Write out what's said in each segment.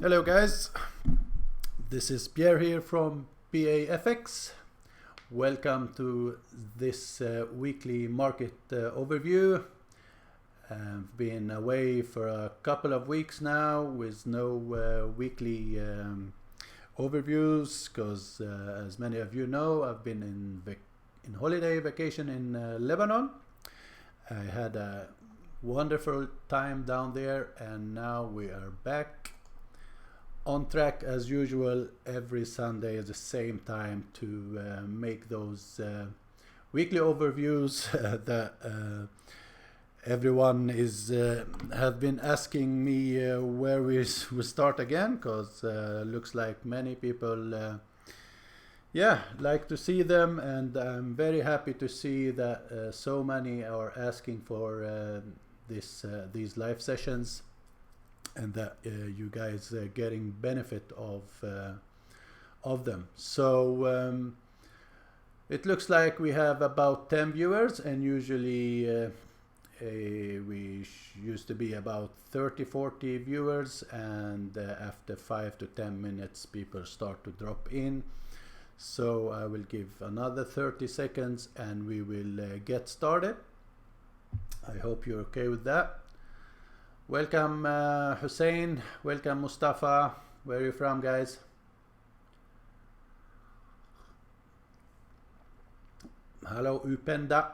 Hello guys, this is Pierre here from PAFX. Welcome to this weekly market overview. I've been away for a couple of weeks now with no weekly overviews because as many of you know, I've been in holiday vacation in Lebanon. I had a wonderful time down there and now we are back on track as usual every Sunday at the same time to make those weekly overviews that everyone is have been asking me where we start again, because looks like many people like to see them, and I'm very happy to see that so many are asking for these live sessions, and that you guys getting benefit of them. So it looks like we have about 10 viewers, and usually we used to be about 30-40 viewers, and after 5 to 10 minutes people start to drop in. So I will give another 30 seconds and we will get started. I hope you're okay with that. Welcome Hussein, welcome Mustafa. Where are you from, guys? Hello Upenda,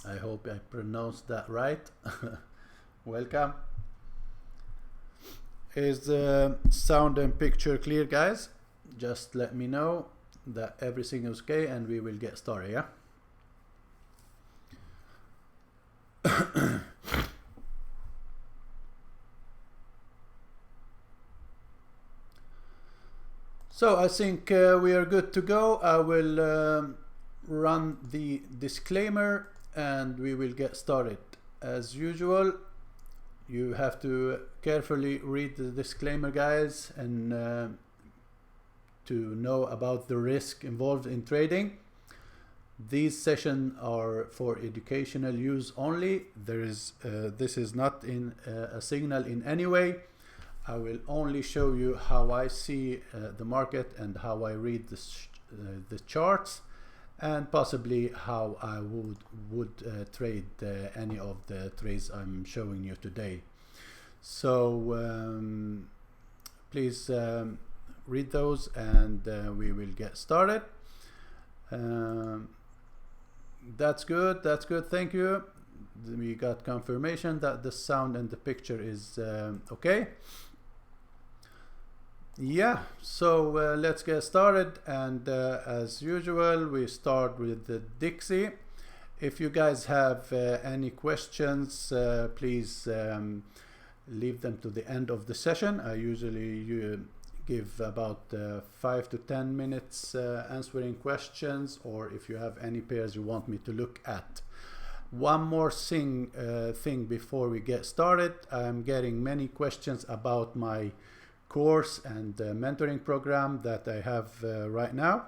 I hope I pronounced that right. Welcome. Is the sound and picture clear, guys? Just let me know that everything is okay and we will get started, yeah? So I think we are good to go. I will run the disclaimer and we will get started. As usual, you have to carefully read the disclaimer, guys, and to know about the risk involved in trading. These sessions are for educational use only. This is not in a signal in any way. I will only show you how I see the market and how I read the charts, and possibly how I would trade any of the trades I'm showing you today. So please read those and we will get started. That's good, thank you. We got confirmation that the sound and the picture is okay. Yeah, so let's get started, and as usual we start with the Dixie. If you guys have any questions, please leave them to the end of the session. I usually give about 5 to 10 minutes answering questions, or if you have any pairs you want me to look at. One more thing before we get started. I'm getting many questions about my course and mentoring program that I have right now.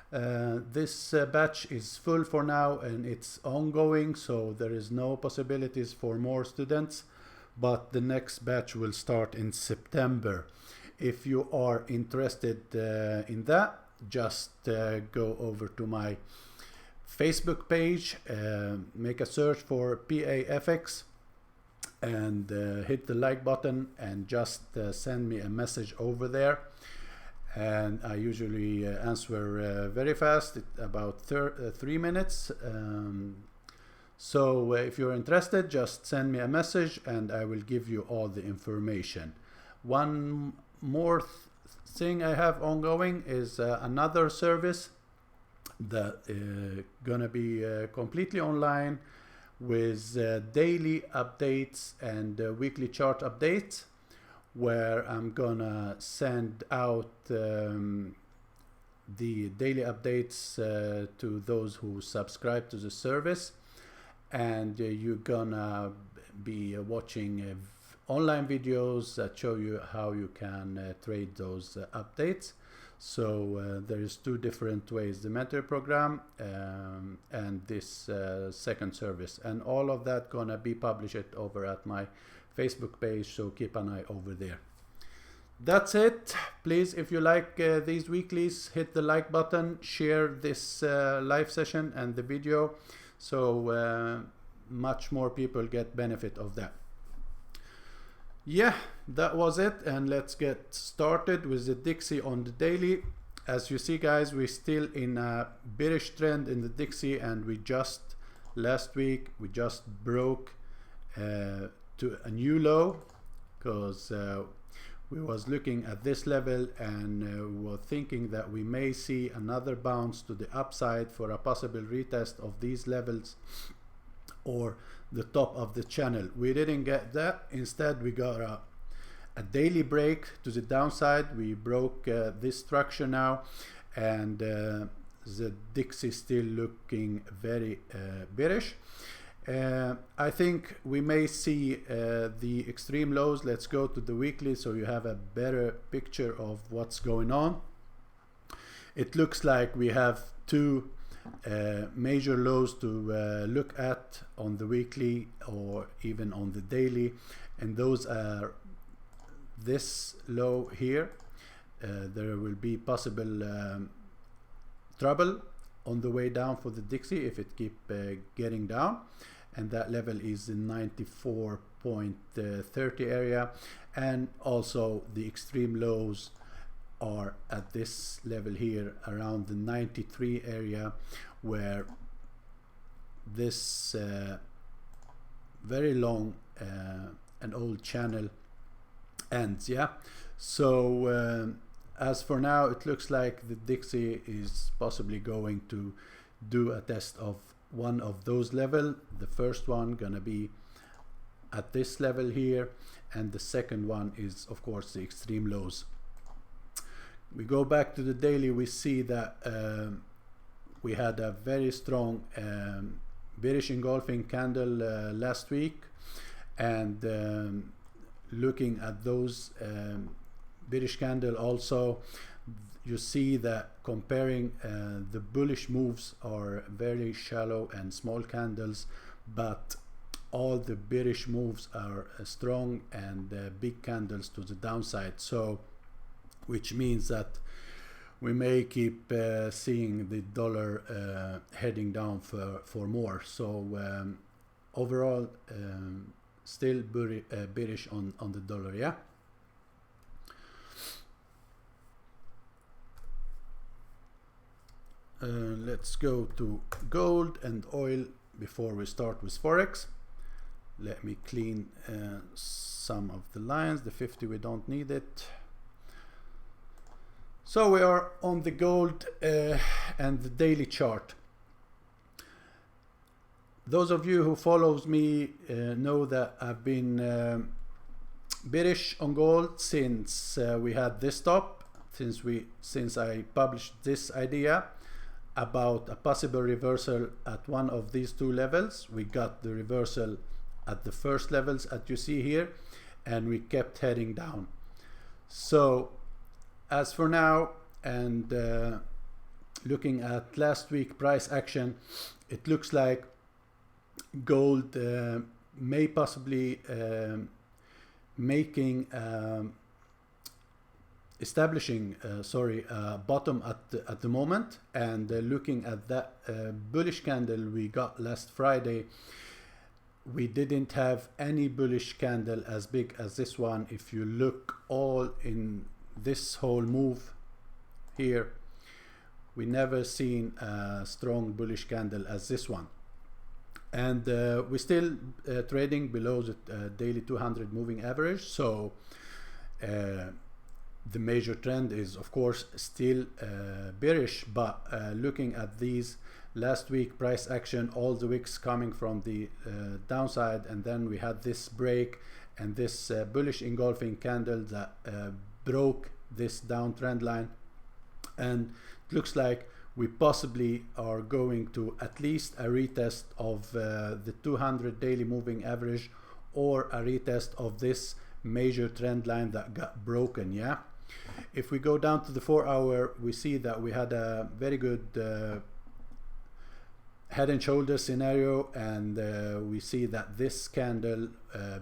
This batch is full for now and it's ongoing, so there is no possibilities for more students, but the next batch will start in September. If you are interested in that, just go over to my Facebook page, make a search for PAFX, and hit the like button and just send me a message over there, and I usually answer very fast, about 3 minutes. So if you're interested, just send me a message and I will give you all the information. One more thing I have ongoing is another service that gonna be completely online, with daily updates and weekly chart updates, where I'm gonna send out the daily updates to those who subscribe to the service, and you're gonna be watching online videos that show you how you can trade those updates. So there is 2 different ways: the mentor program and this second service, and all of that gonna be published over at my Facebook page, so keep an eye over there. That's it. Please, if you like these weeklies, hit the like button, share this live session and the video, so much more people get benefit of that. Yeah, that was it, and let's get started with the Dixie on the daily. As you see, guys, we're still in a bearish trend in the Dixie, and last week we just broke to a new low, because we was looking at this level, and we were thinking that we may see another bounce to the upside for a possible retest of these levels or the top of the channel. We didn't get that. Instead, we got a daily break to the downside. We broke this structure now, and the Dixie still looking very bearish. I think we may see the extreme lows. Let's go to the weekly so you have a better picture of what's going on. It looks like we have two major lows to look at on the weekly or even on the daily, and those are this low here. There will be possible trouble on the way down for the Dixie if it keep getting down, and that level is in 94.30 area, and also the extreme lows are at this level here around the 93 area, where this very long and old channel ends. Yeah, so as for now, it looks like the Dixie is possibly going to do a test of one of those levels. The first one gonna be at this level here, and the second one is of course the extreme lows. We go back to the daily, we see that we had a very strong bearish engulfing candle last week, and looking at those bearish candle also, you see that comparing the bullish moves are very shallow and small candles, but all the bearish moves are strong and big candles to the downside. So which means that we may keep seeing the dollar heading down for more. So overall still bearish on the dollar. Yeah, let's go to gold and oil before we start with Forex. Let me clean some of the lines. The 50, we don't need it. So we are on the gold and the daily chart. Those of you who follows me know that I've been bearish on gold since we had this top, since I published this idea about a possible reversal at one of these two levels. We got the reversal at the first levels that you see here, and we kept heading down. So as for now, and looking at last week price action, it looks like gold may possibly establishing bottom at the moment, and looking at that bullish candle we got last Friday, we didn't have any bullish candle as big as this one. If you look all in this whole move here, we never seen a strong bullish candle as this one, and we're still trading below the daily 200 moving average. So the major trend is of course still bearish, but looking at these last week price action, all the wicks coming from the downside, and then we had this break and this bullish engulfing candle that broke this downtrend line, and it looks like we possibly are going to at least a retest of the 200 daily moving average, or a retest of this major trend line that got broken. Yeah, if we go down to the 4 hour, we see that we had a very good head and shoulder scenario, and we see that this candle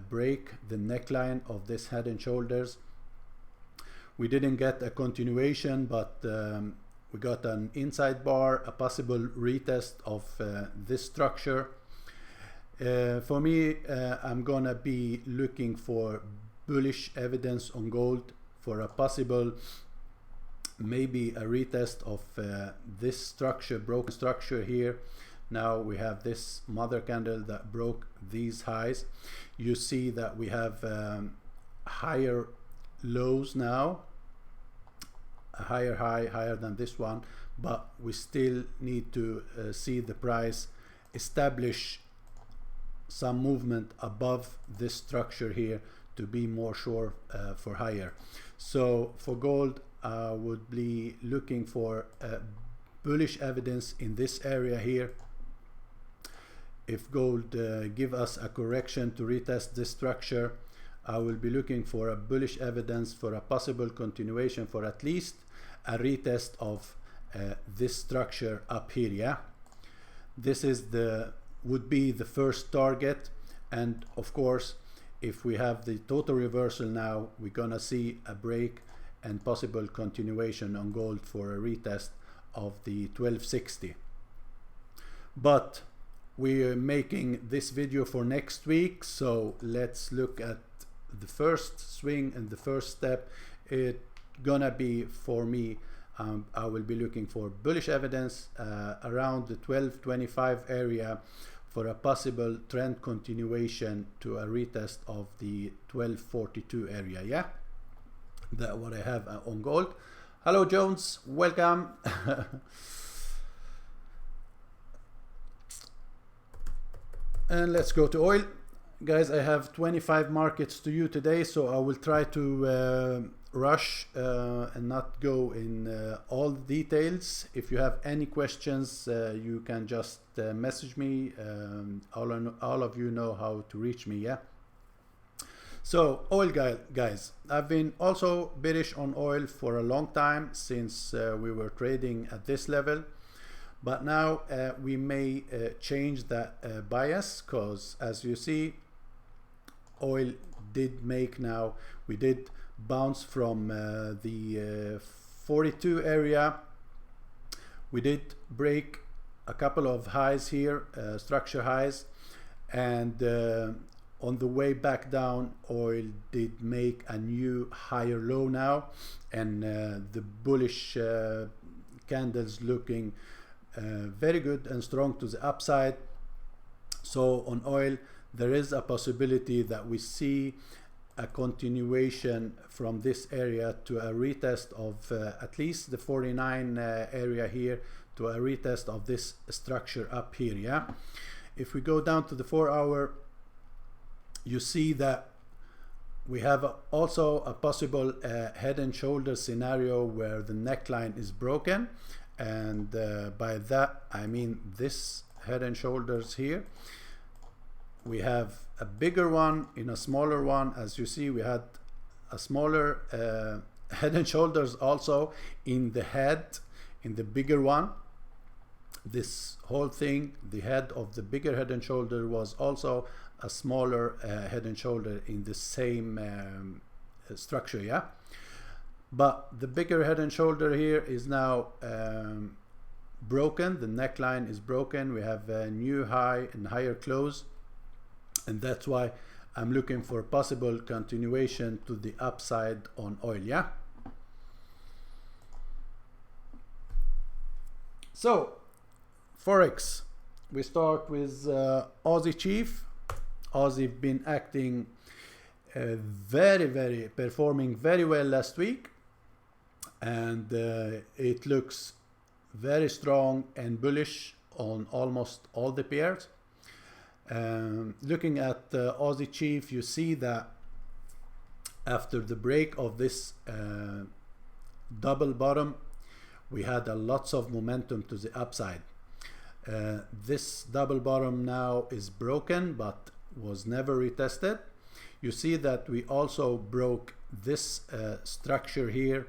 break the neckline of this head and shoulders, We didn't get a continuation, but we got an inside bar, a possible retest of this structure. For me, I'm gonna be looking for bullish evidence on gold for a possible, maybe a retest of this structure, broken structure here. Now we have this mother candle that broke these highs. You see that we have higher lows now, a higher high, higher than this one, but we still need to see the price establish some movement above this structure here to be more sure for higher. So for gold, I would be looking for bullish evidence in this area here. If gold give us a correction to retest this structure, I will be looking for a bullish evidence for a possible continuation, for at least a retest of this structure up here. Yeah, this is would be the first target, and of course if we have the total reversal now, we're gonna see a break and possible continuation on gold for a retest of the 1260. But we're making this video for next week, so let's look at the first swing and the first step. It's gonna be, for me, I will be looking for bullish evidence around the 1225 area for a possible trend continuation to a retest of the 1242 area. Yeah, that's what I have on gold. Hello Jones, welcome. And let's go to oil. Guys, I have 25 markets to you today, so I will try to rush and not go in all the details. If you have any questions, you can just message me. All of you know how to reach me. Yeah. So oil guys, I've been also bearish on oil for a long time, since we were trading at this level. But now we may change that bias, because as you see, oil did make, now we did bounce from the 42 area. We did break a couple of highs here, structure highs, and on the way back down, oil did make a new higher low now, and the bullish candles looking very good and strong to the upside. So on oil, there is a possibility that we see a continuation from this area to a retest of at least the 49 area here, to a retest of this structure up here. Yeah, if we go down to the 4 hour, you see that we have also a possible head and shoulder scenario where the neckline is broken, and by that I mean this head and shoulders here. We have a bigger one in a smaller one. As you see, we had a smaller head and shoulders also in the head, in the bigger one. This whole thing, the head of the bigger head and shoulder, was also a smaller head and shoulder in the same structure. Yeah, but the bigger head and shoulder here is now broken. The neckline is broken. We have a new high and higher close, and that's why I'm looking for possible continuation to the upside on oil. Yeah, so Forex, we start with Aussie Chief. Aussie been acting very performing very well last week, and it looks very strong and bullish on almost all the pairs. Looking at Aussie Chief, you see that after the break of this double bottom, we had lots of momentum to the upside. This double bottom now is broken, but was never retested. You see that we also broke this structure here,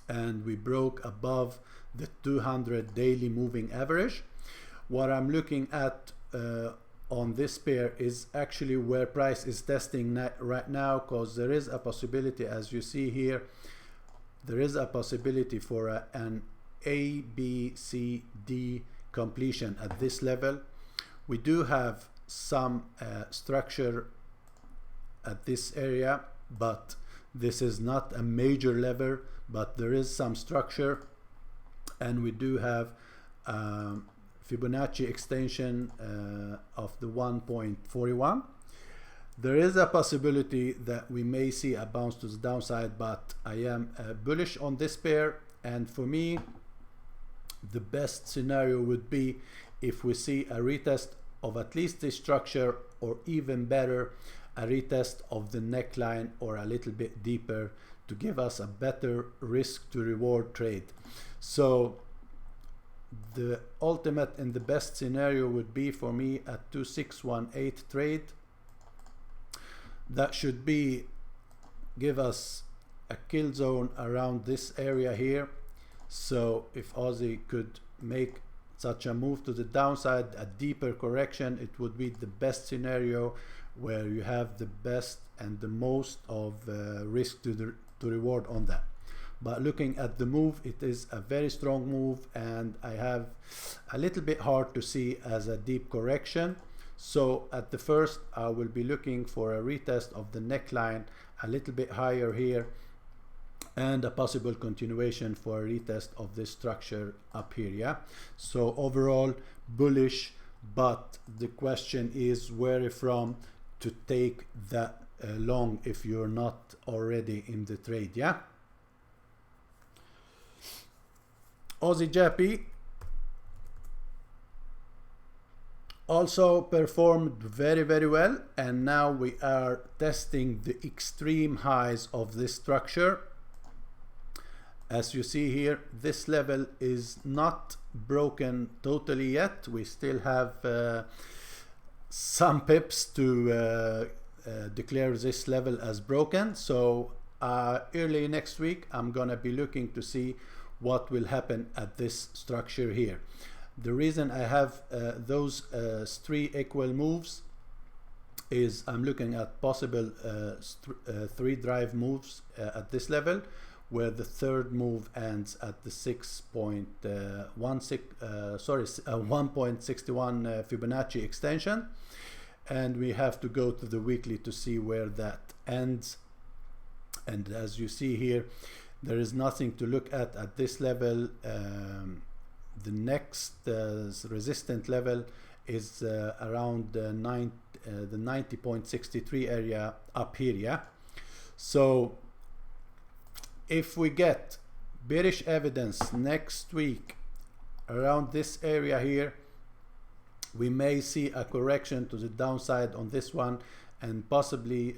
and we broke above the 200 daily moving average. What I'm looking at on this pair is actually where price is testing right now, because there is a possibility, as you see here, there is a possibility for an A, B, C, D completion at this level. We do have some structure at this area, but this is not a major level, but there is some structure, and we do have Fibonacci extension of the 1.41. There is a possibility that we may see a bounce to the downside, but I am bullish on this pair, and for me the best scenario would be if we see a retest of at least this structure, or even better, a retest of the neckline or a little bit deeper, to give us a better risk to reward trade. So the ultimate and the best scenario would be for me a 2618 trade. That should be give us a kill zone around this area here. So if Aussie could make such a move to the downside, a deeper correction, it would be the best scenario, where you have the best and the most of risk to reward on that. But looking at the move, it is a very strong move, and I have a little bit hard to see as a deep correction. So at the first, I will be looking for a retest of the neckline a little bit higher here, and a possible continuation for a retest of this structure up here. Yeah, so overall bullish, but the question is where from to take that long if you're not already in the trade. Yeah, Aussie JPY also performed very, very well, and now we are testing the extreme highs of this structure. As you see here, this level is not broken totally yet. We still have some pips to declare this level as broken. So early next week, I'm gonna be looking to see what will happen at this structure here. The reason I have those three equal moves is I'm looking at possible three drive moves at this level, where the third move ends at the 1.61 Fibonacci extension, and we have to go to the weekly to see where that ends. And as you see here, there is nothing to look at this level. The next resistant level is around the 90.63 area up here. Yeah, so if we get bearish evidence next week around this area here, we may see a correction to the downside on this one, and possibly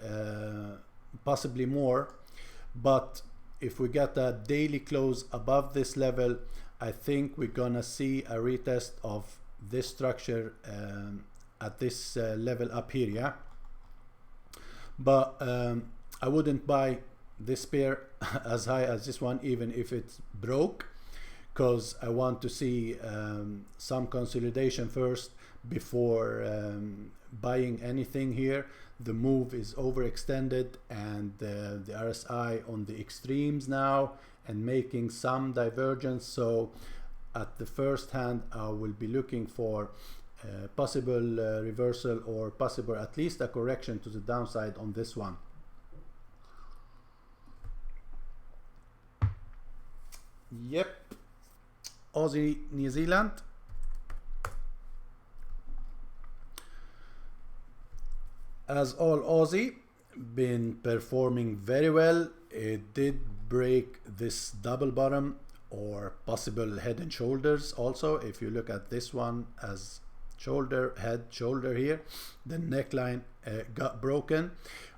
more. But if we get a daily close above this level, I think we're gonna see a retest of this structure at this level up here. Yeah, but I wouldn't buy this pair as high as this one, even if it's broke, because I want to see some consolidation first before buying anything here. The move is overextended, and the RSI on the extremes now, and making some divergence. So at the first hand, I will be looking for possible reversal, or possible at least a correction to the downside on this one. Yep, Aussie New Zealand. As all Aussie, been performing very well. It did break this double bottom, or possible head and shoulders also. If you look at this one as shoulder, head, shoulder here, the neckline got broken,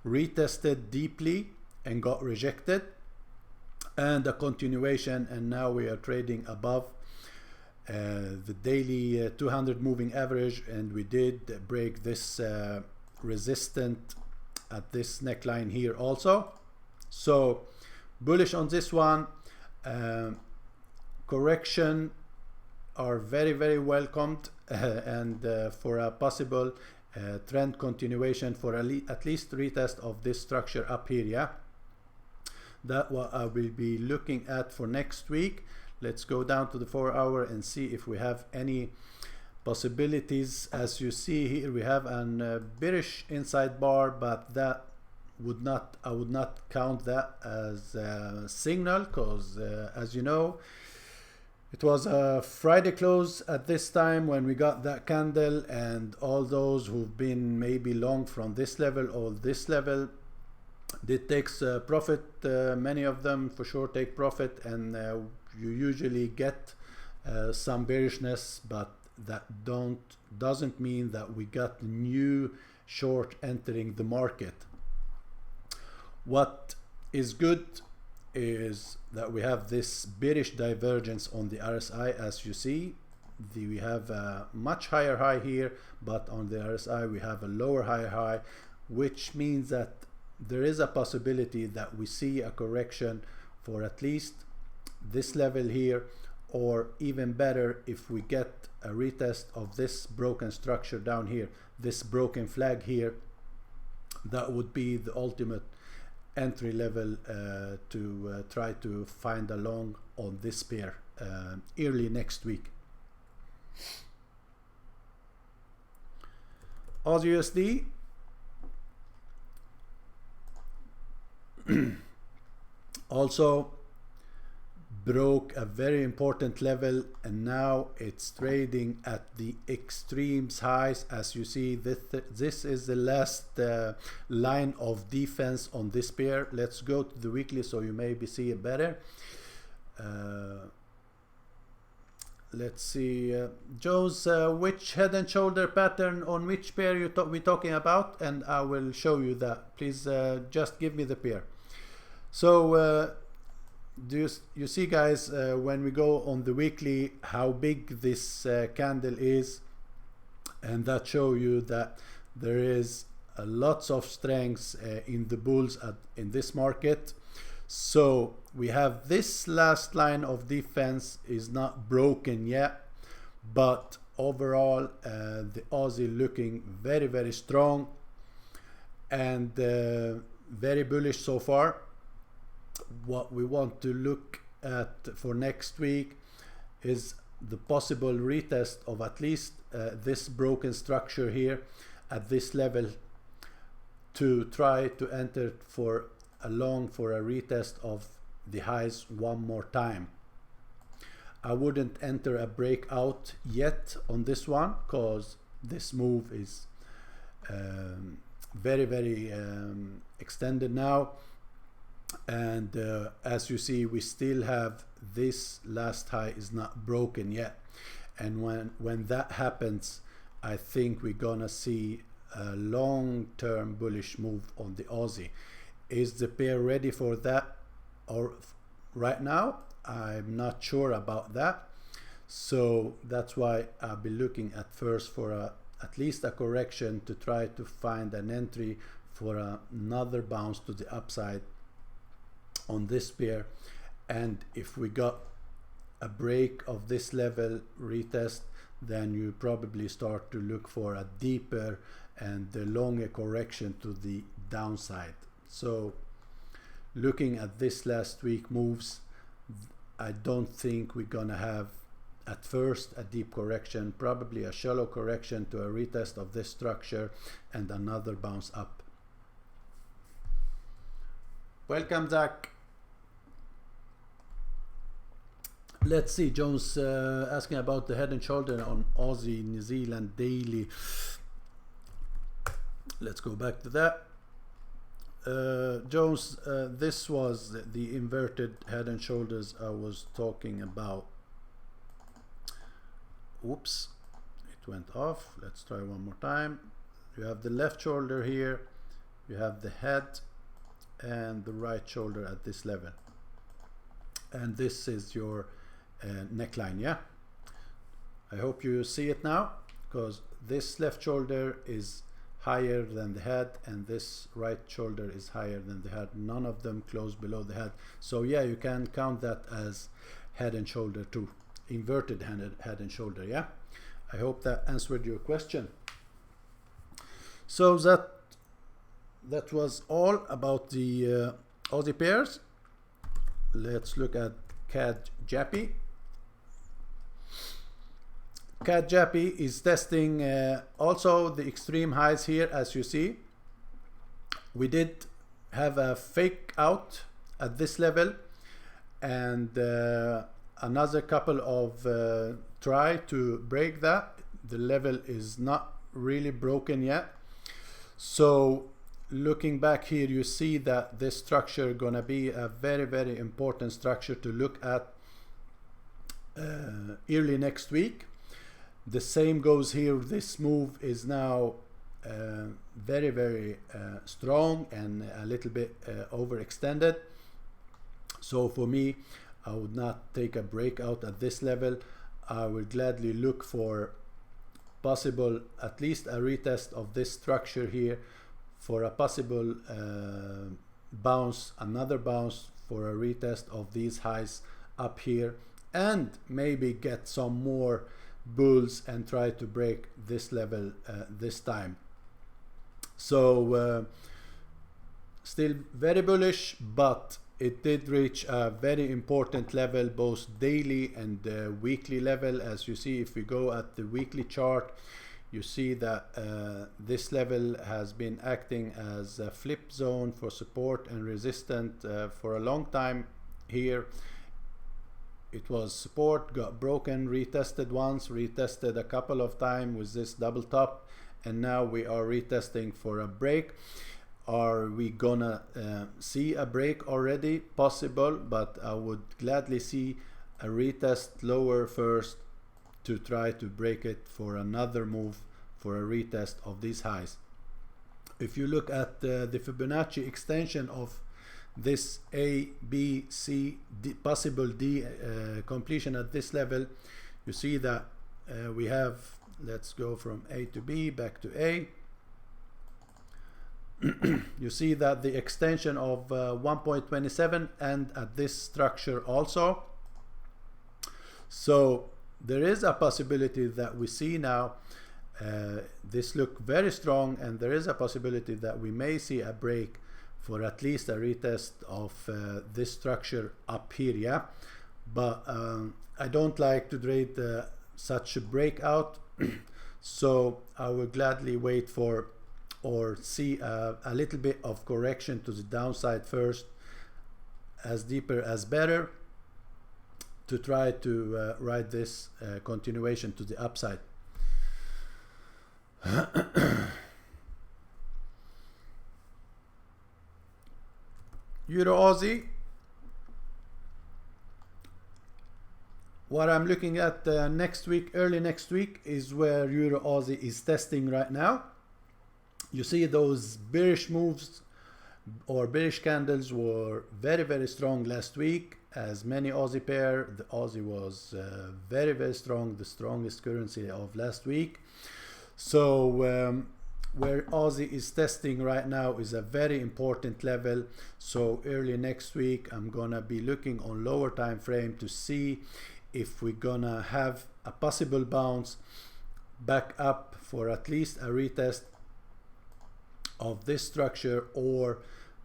retested deeply and got rejected, and a continuation, and now we are trading above the daily 200 moving average, and we did break this resistant at this neckline here also. So bullish on this one. Correction are very, very welcomed, and for a possible trend continuation for at least retest of this structure up here. Yeah, that's what I will be looking at for next week. Let's go down to the 4-hour and see if we have any possibilities. As you see here, we have a bearish inside bar, but that I would not count that as a signal, because as you know, it was a Friday close at this time when we got that candle, and all those who've been maybe long from this level or this level did takes profit. Many of them for sure take profit, and you usually get some bearishness, but that doesn't mean that we got new short entering the market. What is good is that we have this bearish divergence on the RSI. As you see, we have a much higher high here, but on the RSI we have a lower higher high, which means that there is a possibility that we see a correction for at least this level here, or even better, if we get a retest of this broken structure down here, this broken flag here, that would be the ultimate entry level to try to find a long on this pair early next week. AUD USD also broke a very important level, and now it's trading at the extremes highs. As you see, this is the last line of defense on this pair. Let's go to the weekly so you maybe see it better. Let's see, Joe's which head and shoulder pattern on which pair we talking about, and I will show you that. Please just give me the pair. So do you see, guys, when we go on the weekly, how big this candle is, and that show you that there is lots of strengths in the bulls in this market. So we have this last line of defense is not broken yet, but overall the Aussie looking very, very strong and very bullish so far. What we want to look at for next week is the possible retest of at least this broken structure here at this level, to try to enter for a long for a retest of the highs one more time. I wouldn't enter a breakout yet on this one, because this move is very, very extended now. And as you see, we still have this last high is not broken yet, and when that happens, I think we're gonna see a long-term bullish move on the Aussie. Is the pair ready for that, or right now? I'm not sure about that, so that's why I'll be looking at first for at least a correction to try to find an entry for another bounce to the upside on this pair. And if we got a break of this level retest, then you probably start to look for a deeper and a longer correction to the downside. So looking at this last week moves, I don't think we're gonna have at first a deep correction, probably a shallow correction to a retest of this structure and another bounce up. Welcome, Zach. Let's see, Jones asking about the head and shoulder on Aussie New Zealand daily. Let's go back to that. Jones, this was the inverted head and shoulders I was talking about. Oops, it went off. Let's try one more time. You have the left shoulder here, you have the head and the right shoulder at this level, and this is your neckline. Yeah, I hope you see it now, because this left shoulder is higher than the head and this right shoulder is higher than the head. None of them close below the head, so yeah, you can count that as head and shoulder too, inverted head and shoulder. Yeah, I hope that answered your question. So that was all about the Aussie pairs. Let's look at CAD JPY. CAD JPY is testing also the extreme highs here. As you see, we did have a fake out at this level, and another couple of try to break that. The level is not really broken yet. So looking back here, you see that this structure gonna be a very important structure to look at early next week. The same goes here. This move is now very strong and a little bit overextended. So for me, I would not take a breakout at this level. I would gladly look for possible at least a retest of this structure here, for a possible bounce, another bounce for a retest of these highs up here, and maybe get some more bulls and try to break this level this time. So still very bullish, but it did reach a very important level, both daily and weekly level. As you see, if we go at the weekly chart, you see that this level has been acting as a flip zone for support and resistance for a long time here. It was support, got broken, retested once, retested a couple of times with this double top, and now we are retesting for a break. Are we gonna see a break already? Possible, but I would gladly see a retest lower first to try to break it for another move for a retest of these highs. If you look at the Fibonacci extension of this A, B, C, D, possible D completion at this level, you see that we have, let's go from A to B, back to A. You see that the extension of 1.27 and at this structure also. So there is a possibility that we see now this look very strong, and there is a possibility that we may see a break for at least a retest of this structure up here, yeah. But I don't like to trade such a breakout, so I will gladly wait for or see a little bit of correction to the downside first, as deeper as better, to try to ride this continuation to the upside. Euro Aussie, what I'm looking at next week, early next week, is where Euro Aussie is testing right now. You see those bearish moves or bearish candles were very strong last week. As many Aussie pair, the Aussie was very strong, the strongest currency of last week. So where Aussie is testing right now is a very important level. So early next week, I'm gonna be looking on lower time frame to see if we're gonna have a possible bounce back up for at least a retest of this structure, or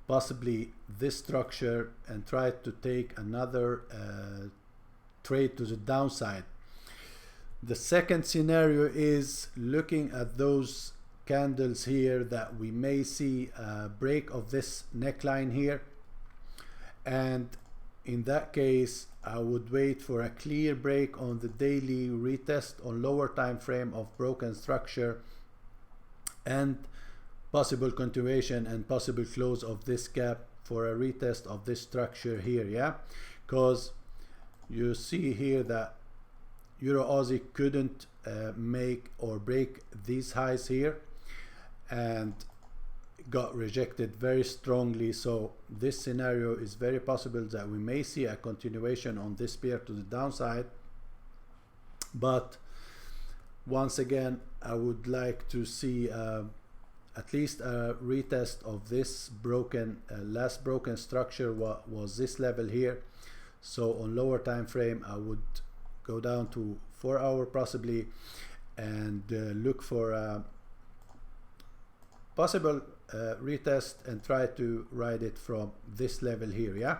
possibly this structure, and try to take another trade to the downside. The second scenario is looking at those candles here, that we may see a break of this neckline here, and in that case I would wait for a clear break on the daily retest on lower time frame of broken structure, and possible continuation and possible close of this gap for a retest of this structure here, yeah. Because you see here that Euro Aussie couldn't make or break these highs here and got rejected very strongly. So this scenario is very possible that we may see a continuation on this pair to the downside, but once again I would like to see at least a retest of this broken last broken structure. What was this level here? So on lower time frame I would go down to 4 hour possibly, and look for possible retest and try to ride it from this level here. Yeah.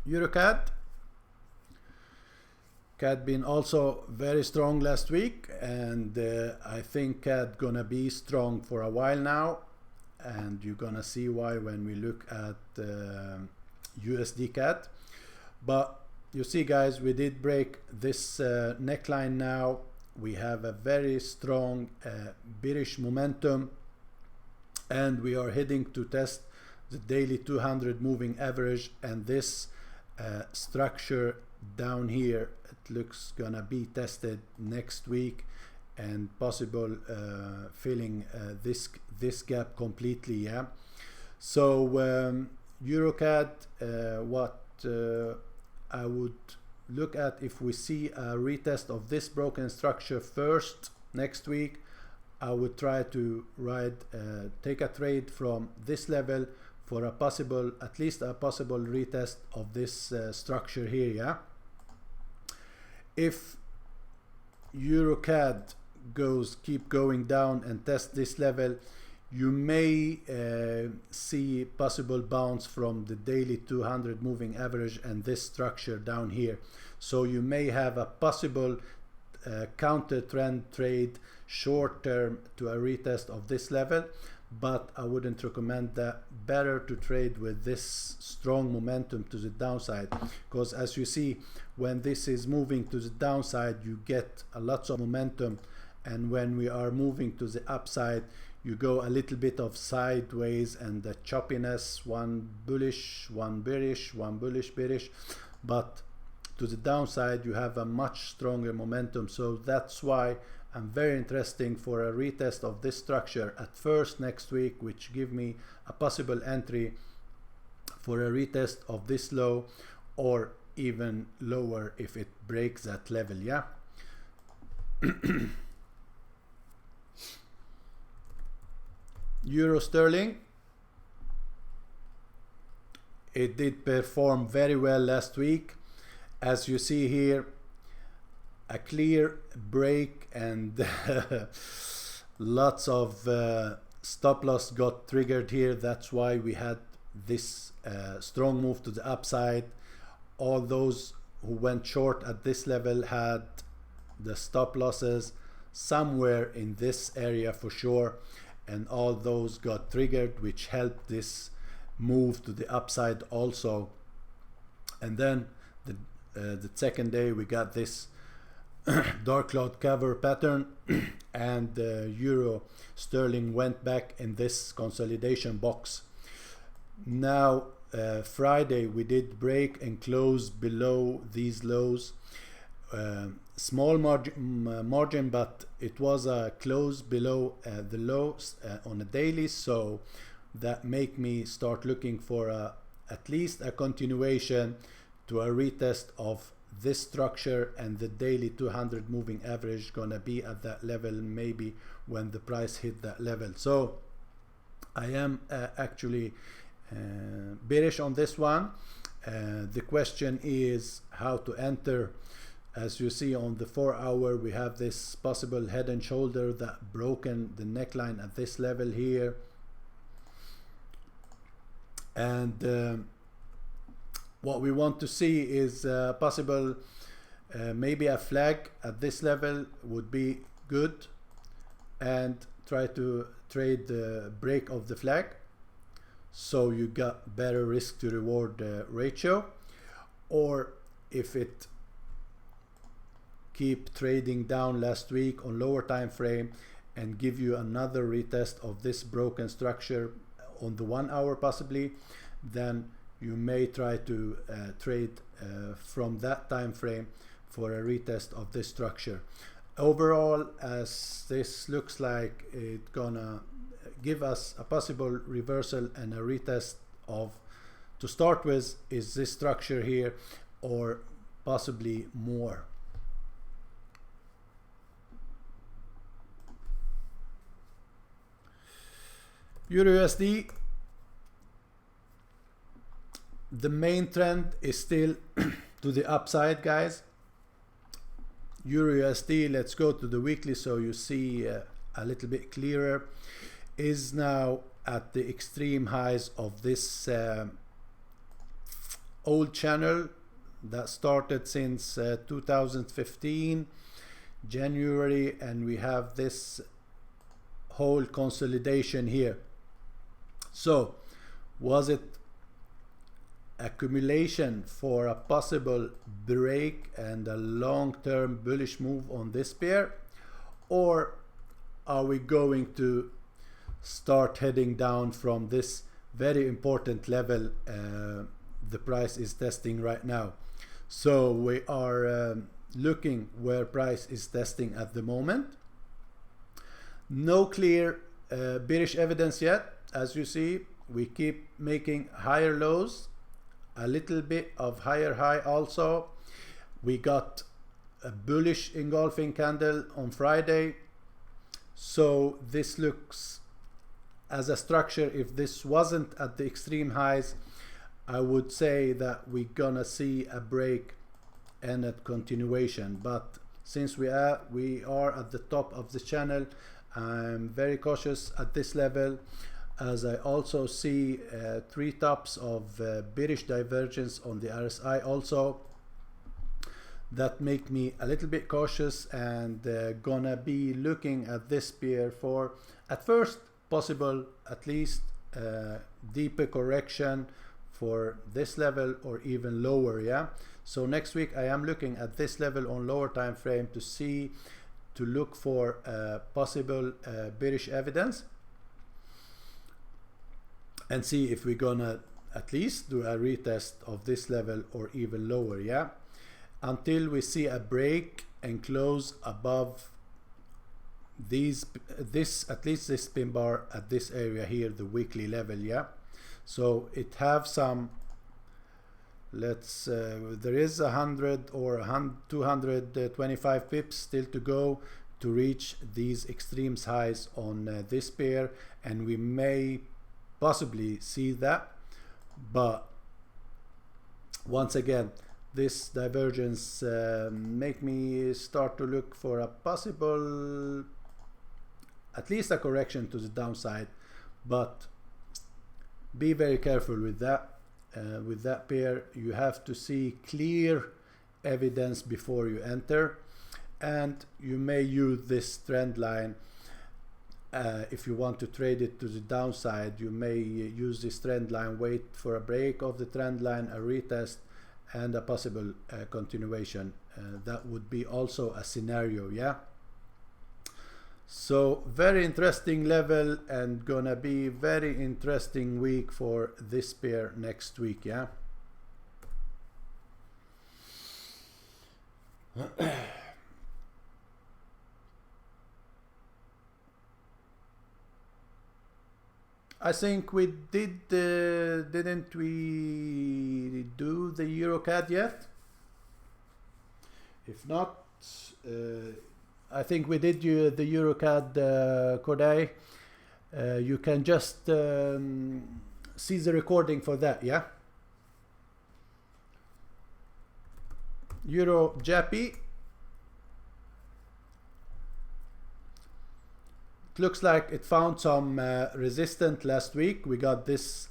Euro CAD. CAD been also very strong last week, and I think CAD gonna be strong for a while now, and you're gonna see why when we look at USD CAD. But you see, guys, we did break this neckline now. We have a very strong bearish momentum, and we are heading to test the daily 200 moving average, and this structure down here, it looks gonna be tested next week, and possible filling this gap completely. Yeah. So EuroCAD, what I would look at, if we see a retest of this broken structure first next week, I would try to take a trade from this level for a possible, at least a possible retest of this structure here. Yeah. If EuroCAD keep going down and test this level, you may see possible bounce from the daily 200 moving average and this structure down here. So you may have a possible counter trend trade short term to a retest of this level, but I wouldn't recommend that. Better to trade with this strong momentum to the downside, because as you see, when this is moving to the downside, you get a lot of momentum, and when we are moving to the upside, you go a little bit of sideways and the choppiness, one bullish, one bearish, one bullish, bearish, but to the downside you have a much stronger momentum. So that's why I'm very interesting for a retest of this structure at first next week, which give me a possible entry for a retest of this low, or even lower if it breaks that level. Yeah. Euro Sterling, it did perform very well last week. As you see here, a clear break, and lots of stop loss got triggered here. That's why we had this strong move to the upside. All those who went short at this level had the stop losses somewhere in this area for sure, and all those got triggered, which helped this move to the upside also. And then the second day we got this dark cloud cover pattern, and Euro Sterling went back in this consolidation box. Now Friday we did break and close below these lows. Small margin, but it was a close below the lows on a daily, so that make me start looking for at least a continuation to a retest of this structure, and the daily 200 moving average gonna be at that level maybe when the price hit that level. So I am actually bearish on this one. The question is how to enter. As you see on the 4 hour, we have this possible head and shoulder that broken the neckline at this level here, and what we want to see is possible maybe a flag at this level would be good, and try to trade the break of the flag, so you got better risk to reward ratio. Or if it keep trading down last week on lower time frame and give you another retest of this broken structure on the 1 hour possibly, then you may try to trade from that time frame for a retest of this structure. Overall, as this looks like it's gonna give us a possible reversal and a retest of, to start with, is this structure here, or possibly more. Euro USD, the main trend is still to the upside, guys. Euro USD, let's go to the weekly so you see a little bit clearer, is now at the extreme highs of this old channel that started since 2015 January, and we have this whole consolidation here. So was it accumulation for a possible break and a long-term bullish move on this pair, or are we going to start heading down from this very important level the price is testing right now? So we are looking where price is testing at the moment. No clear bearish evidence yet. As you see, we keep making higher lows, a little bit of higher high also. We got a bullish engulfing candle on Friday, so this looks as a structure. If this wasn't at the extreme highs, I would say that we're gonna see a break and a continuation, but since we are at the top of the channel, I'm very cautious at this level, as I also see three tops of bearish divergence on the RSI also, that make me a little bit cautious, and gonna be looking at this pair for, at first, possible at least deeper correction for this level or even lower. Yeah, so next week I am looking at this level on lower time frame to look for possible bearish evidence, and see if we're gonna at least do a retest of this level or even lower. Yeah, until we see a break and close above at least this pin bar at this area here, the weekly level. Yeah, so it have some, let's there is 100 or 225 pips still to go to reach these extremes highs on this pair, and we may possibly see that. But once again, this divergence make me start to look for a possible, at least a correction to the downside, but be very careful with that. With that pair, you have to see clear evidence before you enter, and you may use this trend line if you want to trade it to the downside. You may use this trend line, wait for a break of the trend line, a retest, and a possible continuation. That would be also a scenario. Yeah, so very interesting level, and gonna be very interesting week for this pair next week. Yeah, I think we did, didn't we do the Euro CAD yet? If not, I think we did the Euro CAD Corday. You can just see the recording for that. Yeah, Euro JPY. It looks like it found some resistance last week. We got this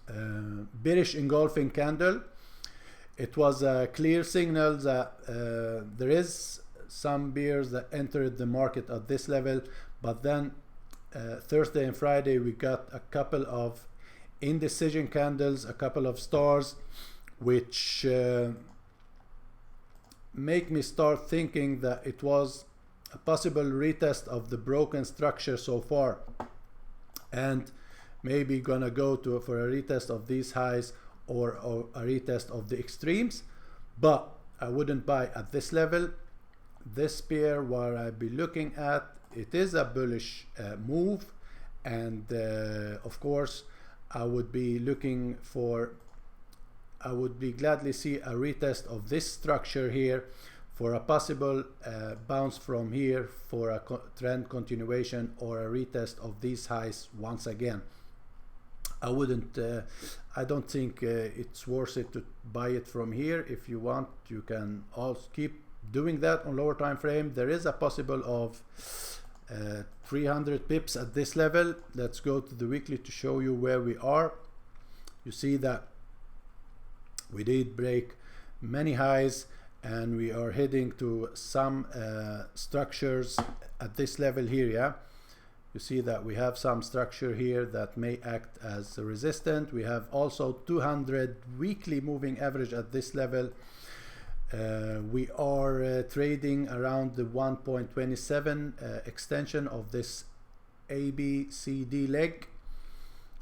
bearish engulfing candle. It was a clear signal that there is some bears that entered the market at this level, but then Thursday and Friday we got a couple of indecision candles, a couple of stars, which make me start thinking that it was a possible retest of the broken structure so far, and maybe gonna go for a retest of these highs or a retest of the extremes. But I wouldn't buy at this level. This pair, what I'd be looking at, it is a bullish move, and of course I would be looking for, I would be gladly see a retest of this structure here for a possible bounce from here for a trend continuation, or a retest of these highs once again. I wouldn't, I don't think it's worth it to buy it from here. If you want, you can also keep doing that on lower time frame. There is a possible of 300 pips at this level. Let's go to the weekly to show you where we are. You see that we did break many highs, and we are heading to some structures at this level here. Yeah, you see that we have some structure here that may act as a resistant. We have also 200 weekly moving average at this level. We are trading around the 1.27 extension of this ABCD leg,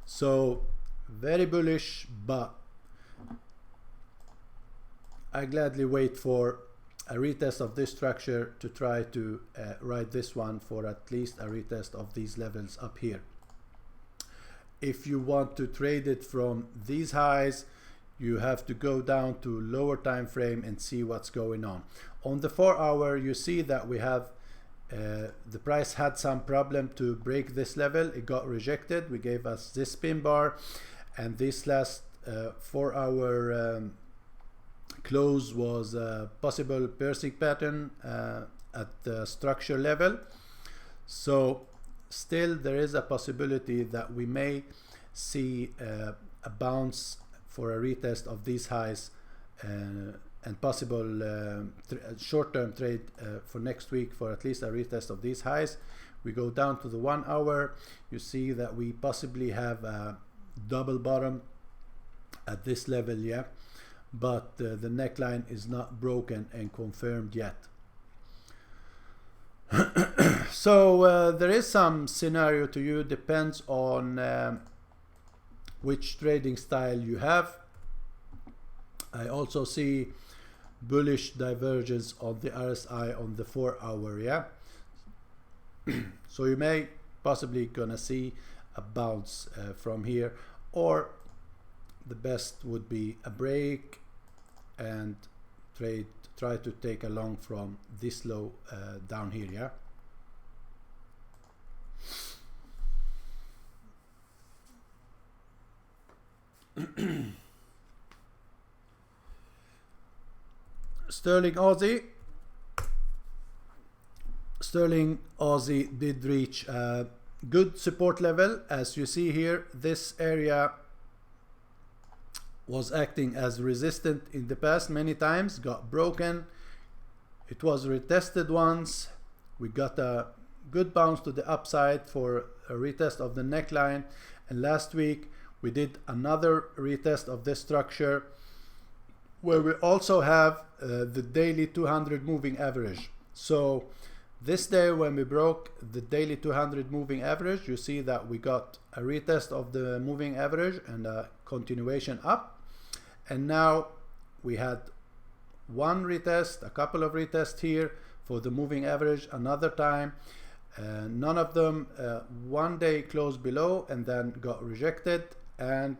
so very bullish, but I gladly wait for a retest of this structure to try to ride this one for at least a retest of these levels up here. If you want to trade it from these highs, you have to go down to lower time frame and see what's going on. On the 4 hour, you see that we have the price had some problem to break this level. It got rejected. We gave us this spin bar, and this last 4 hour close was a possible piercing pattern at the structure level. So still there is a possibility that we may see a bounce for a retest of these highs and possible short-term trade for next week for at least a retest of these highs. We go down to the 1 hour. You see that we possibly have a double bottom at this level, yeah, but the neckline is not broken and confirmed yet. So there is some scenario to you, depends on which trading style you have. I also see bullish divergence on the RSI on the 4 hour, yeah. So you may possibly gonna see a bounce from here, or the best would be a break and try to take a long from this low down here, yeah. Sterling Aussie did reach a good support level. As you see here, this area was acting as resistant in the past many times, got broken. It was retested once. We got a good bounce to the upside for a retest of the neckline, and last week we did another retest of this structure where we also have the daily 200 moving average. So this day when we broke the daily 200 moving average, you see that we got a retest of the moving average and a continuation up. And now we had one retest, a couple of retests here for the moving average another time. None of them one day closed below and then got rejected. And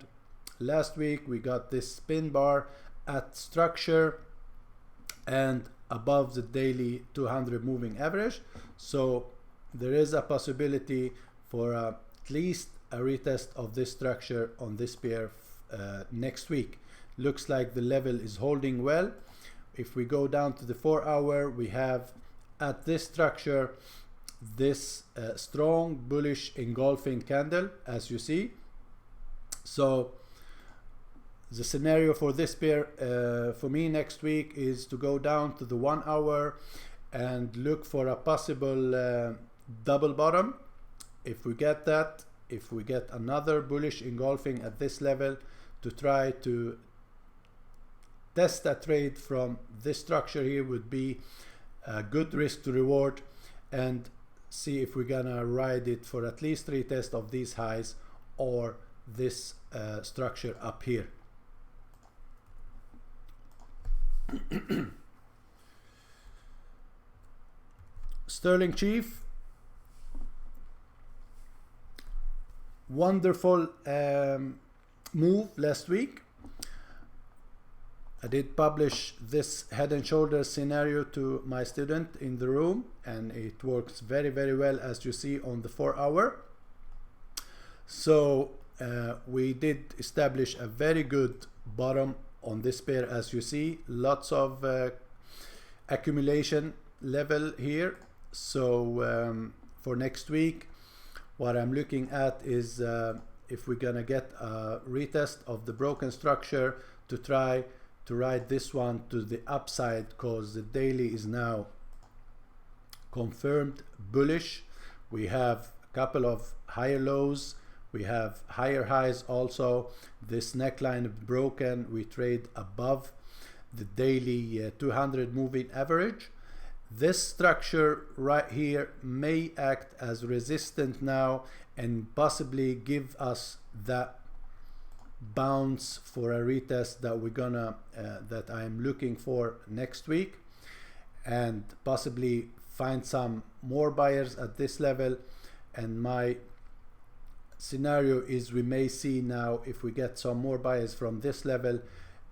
last week we got this spin bar at structure and above the daily 200 moving average. So there is a possibility for at least a retest of this structure on this pair next week. Looks like the level is holding well. If we go down to the 4 hour, we have at this structure this strong bullish engulfing candle, as you see. So the scenario for this pair for me next week is to go down to the 1 hour and look for a possible double bottom. If we get that, if we get another bullish engulfing at this level, to try to test a trade from this structure here would be a good risk to reward, and see if we're gonna ride it for at least retest of these highs or this structure up here. Sterling Chief, wonderful move last week. I did publish this head and shoulders scenario to my student in the room, and it works very, very well, as you see on the 4 hour. So we did establish a very good bottom on this pair, as you see. Lots of accumulation level here. So for next week, what I'm looking at is if we're gonna get a retest of the broken structure to try to ride this one to the upside, because the daily is now confirmed bullish. We have a couple of higher lows, we have higher highs also. This neckline broken, we trade above the daily 200 moving average. This structure right here may act as resistant now and possibly give us that bounce for a retest that we're gonna that I'm looking for next week, and possibly find some more buyers at this level. And my scenario is we may see now, if we get some more buyers from this level,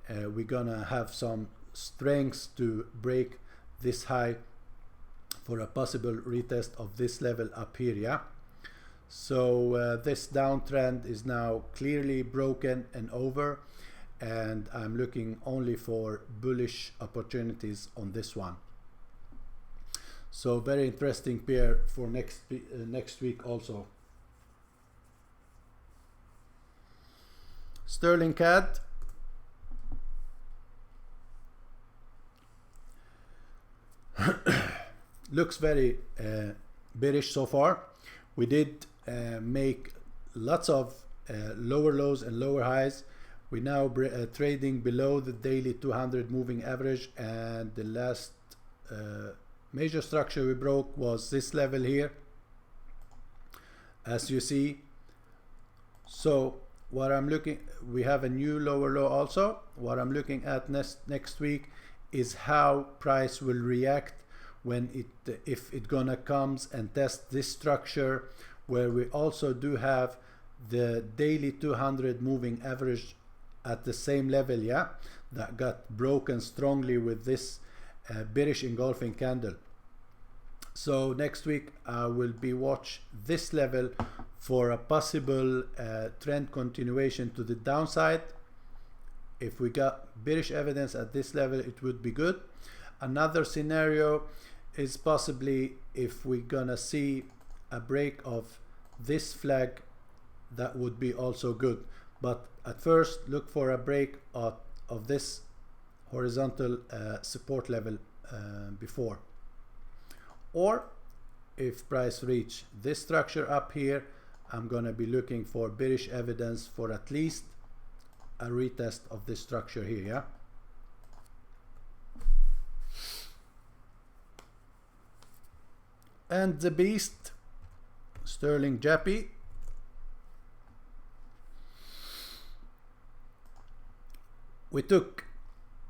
we're gonna have some strengths to break this high for a possible retest of this level up here. Yeah, so this downtrend is now clearly broken and over, and I'm looking only for bullish opportunities on this one. So very interesting pair for next week also. Sterling CAD. Looks very bearish so far. We did make lots of lower lows and lower highs. We now trading below the daily 200 moving average, and the last major structure we broke was this level here, as you see. So what I'm looking, we have a new lower low also. What I'm looking at next week is how price will react when if it gonna comes and test this structure, where we also do have the daily 200 moving average at the same level. Yeah, that got broken strongly with this bearish engulfing candle. So next week I will be watch this level for a possible trend continuation to the downside. If we got bearish evidence at this level, it would be good. Another scenario is possibly if we're gonna see a break of this flag, that would be also good. But at first, look for a break of this horizontal support level before. Or if price reach this structure up here, I'm gonna be looking for bearish evidence for at least a retest of this structure here. Yeah. And the beast, Sterling JPY. We took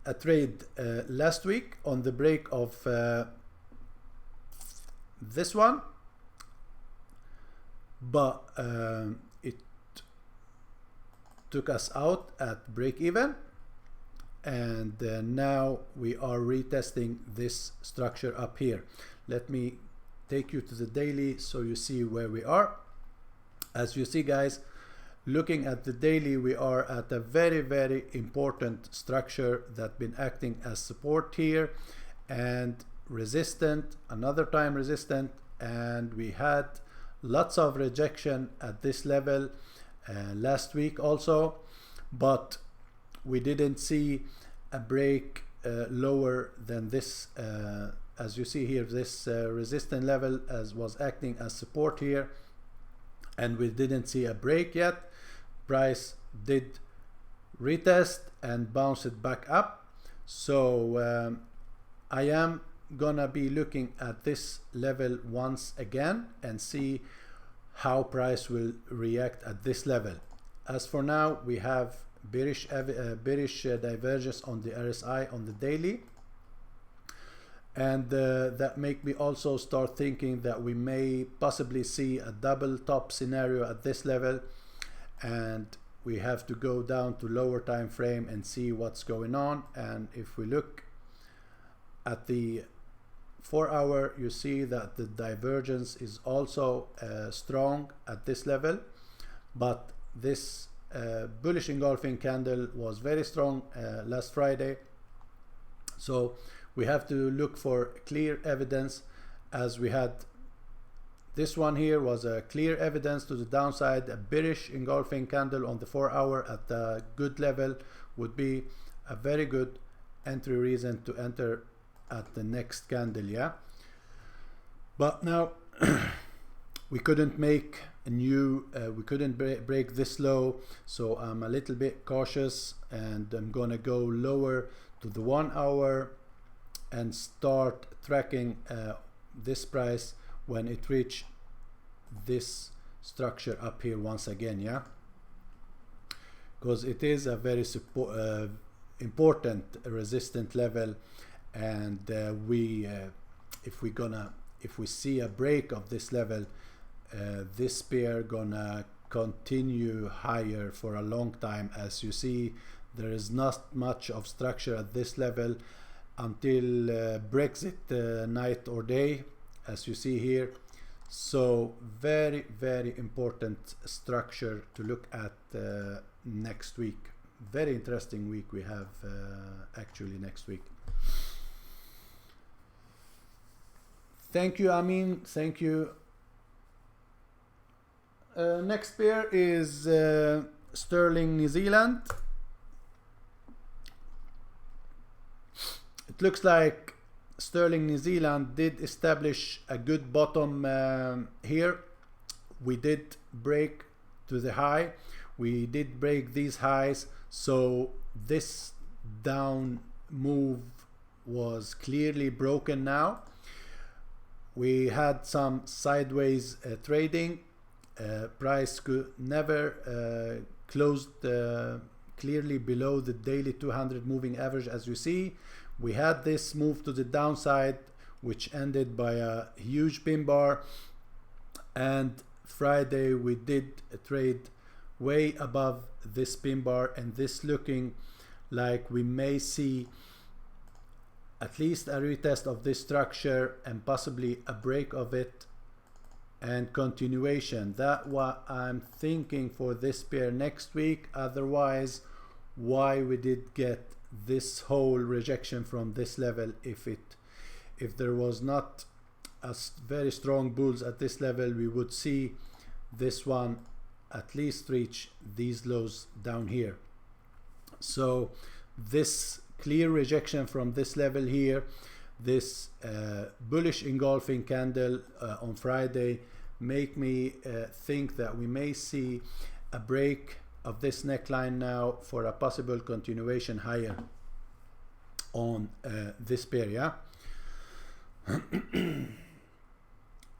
a trade last week on the break of this one, but it took us out at break even, and now we are retesting this structure up here. Let me take you to the daily so you see where we are. As you see, guys, looking at the daily, we are at a very, very important structure that been acting as support here and resistant, another time resistant, and we had lots of rejection at this level last week also, but we didn't see a break lower than this. As you see here, this resistance level was acting as support here, and we didn't see a break yet. Price did retest and bounce it back up. So I am gonna be looking at this level once again and see how price will react at this level. As for now, we have bearish divergence on the RSI on the daily, and that make me also start thinking that we may possibly see a double top scenario at this level, and we have to go down to lower time frame and see what's going on. And if we look at the 4 hour, you see that the divergence is also strong at this level, but this bullish engulfing candle was very strong last Friday. So we have to look for clear evidence, as we had this one here was a clear evidence to the downside. A bearish engulfing candle on the 4 hour at a good level would be a very good entry reason to enter at the next candle, yeah. But now we couldn't make a new we couldn't break this low, so I'm a little bit cautious, and I'm gonna go lower to the 1 hour and start tracking this price when it reach this structure up here once again, yeah, because it is a very important resistant level, and if we see a break of this level, this pair gonna continue higher for a long time. As you see, there is not much of structure at this level until Brexit night or day, as you see here. So very, very important structure to look at next week. Very interesting week we have actually next week. Thank you, Amin. Thank you. Next pair is Sterling New Zealand. It looks like Sterling New Zealand did establish a good bottom here. We did break to the high. We did break these highs, so this down move was clearly broken now. We had some sideways trading. Price could never closed clearly below the daily 200 moving average. As you see, we had this move to the downside, which ended by a huge pin bar, and Friday we did trade way above this pin bar, and this looking like we may see at least a retest of this structure and possibly a break of it and continuation. That's what I'm thinking for this pair next week. Otherwise, why we did get this whole rejection from this level, if there was not a very strong bulls at this level, we would see this one at least reach these lows down here. So this clear rejection from this level here, this bullish engulfing candle on Friday, make me think that we may see a break of this neckline now for a possible continuation higher on this pair, yeah.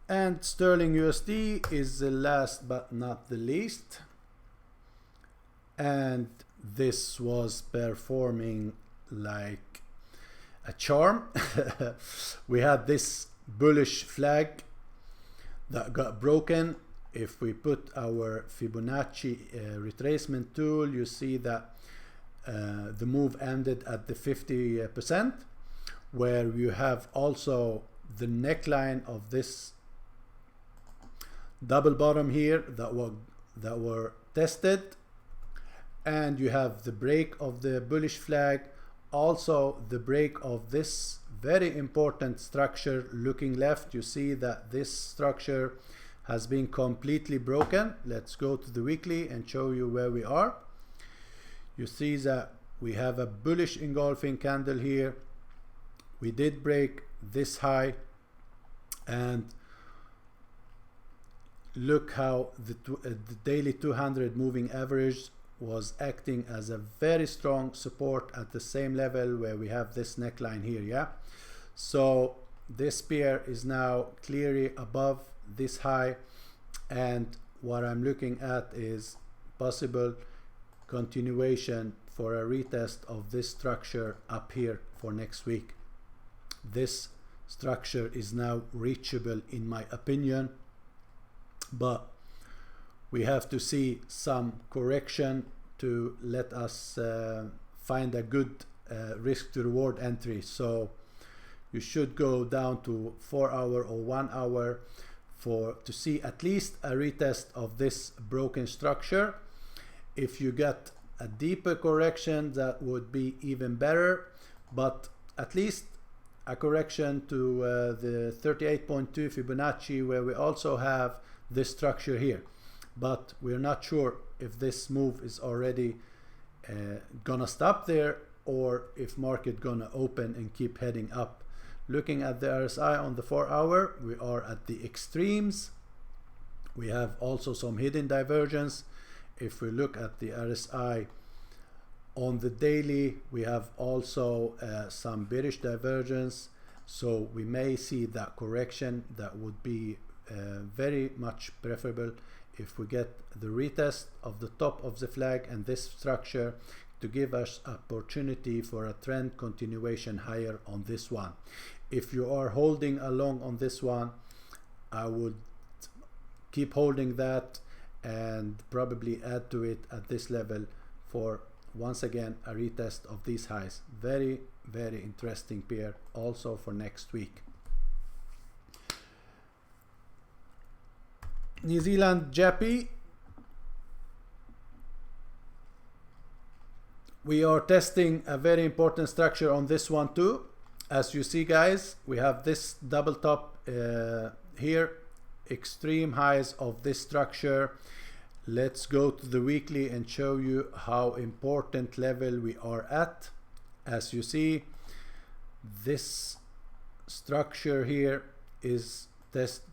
And Sterling USD is the last but not the least, and this was performing like a charm. We had this bullish flag that got broken. If we put our Fibonacci retracement tool, you see that the move ended at the 50%, where you have also the neckline of this double bottom here that were tested, and you have the break of the bullish flag, also the break of this very important structure looking left. You see that this structure has been completely broken. Let's go to the weekly and show you where we are. You see that we have a bullish engulfing candle here. We did break this high, and look how the daily 200 moving average was acting as a very strong support at the same level where we have this neckline here, yeah. So this pair is now clearly above this high, and what I'm looking at is possible continuation for a retest of this structure up here for next week. This structure is now reachable in my opinion, but we have to see some correction to let us find a good risk to reward entry. So you should go down to 4 hour or 1 hour to see at least a retest of this broken structure. If you get a deeper correction, that would be even better, but at least a correction to the 38.2 Fibonacci, where we also have this structure here, but we're not sure if this move is already gonna stop there or if market gonna open and keep heading up. Looking at the RSI on the 4 hour, we are at the extremes. We have also some hidden divergence. If we look at the RSI on the daily, we have also some bearish divergence, so we may see that correction. That would be very much preferable if we get the retest of the top of the flag and this structure to give us opportunity for a trend continuation higher on this one. If you are holding along on this one, I would keep holding that and probably add to it at this level for once again a retest of these highs. Very, very interesting pair also for next week. New Zealand JPY, we are testing a very important structure on this one too. As you see, guys, we have this double top here, extreme highs of this structure. Let's go to the weekly and show you how important level we are at. As you see, this structure here is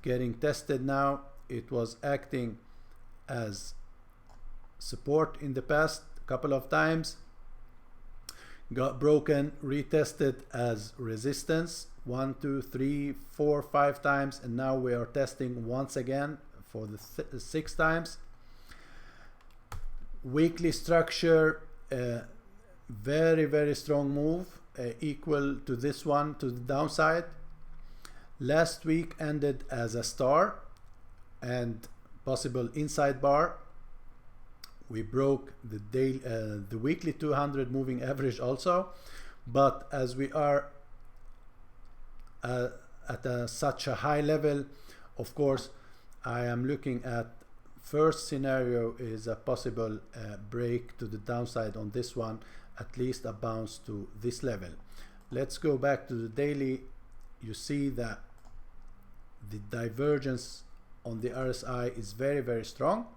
getting tested now. It was acting as support in the past couple of times, got broken, retested as resistance 1, 2, 3, 4, 5 times, and now we are testing once again for the 6th times. Weekly structure, very, very strong move, equal to this one to the downside. Last week ended as a star and possible inside bar. We broke the daily, the weekly 200 moving average also, but as we are at such a high level, of course, I am looking at first scenario is a possible break to the downside on this one, at least a bounce to this level. Let's go back to the daily. You see that the divergence on the RSI is very, very strong.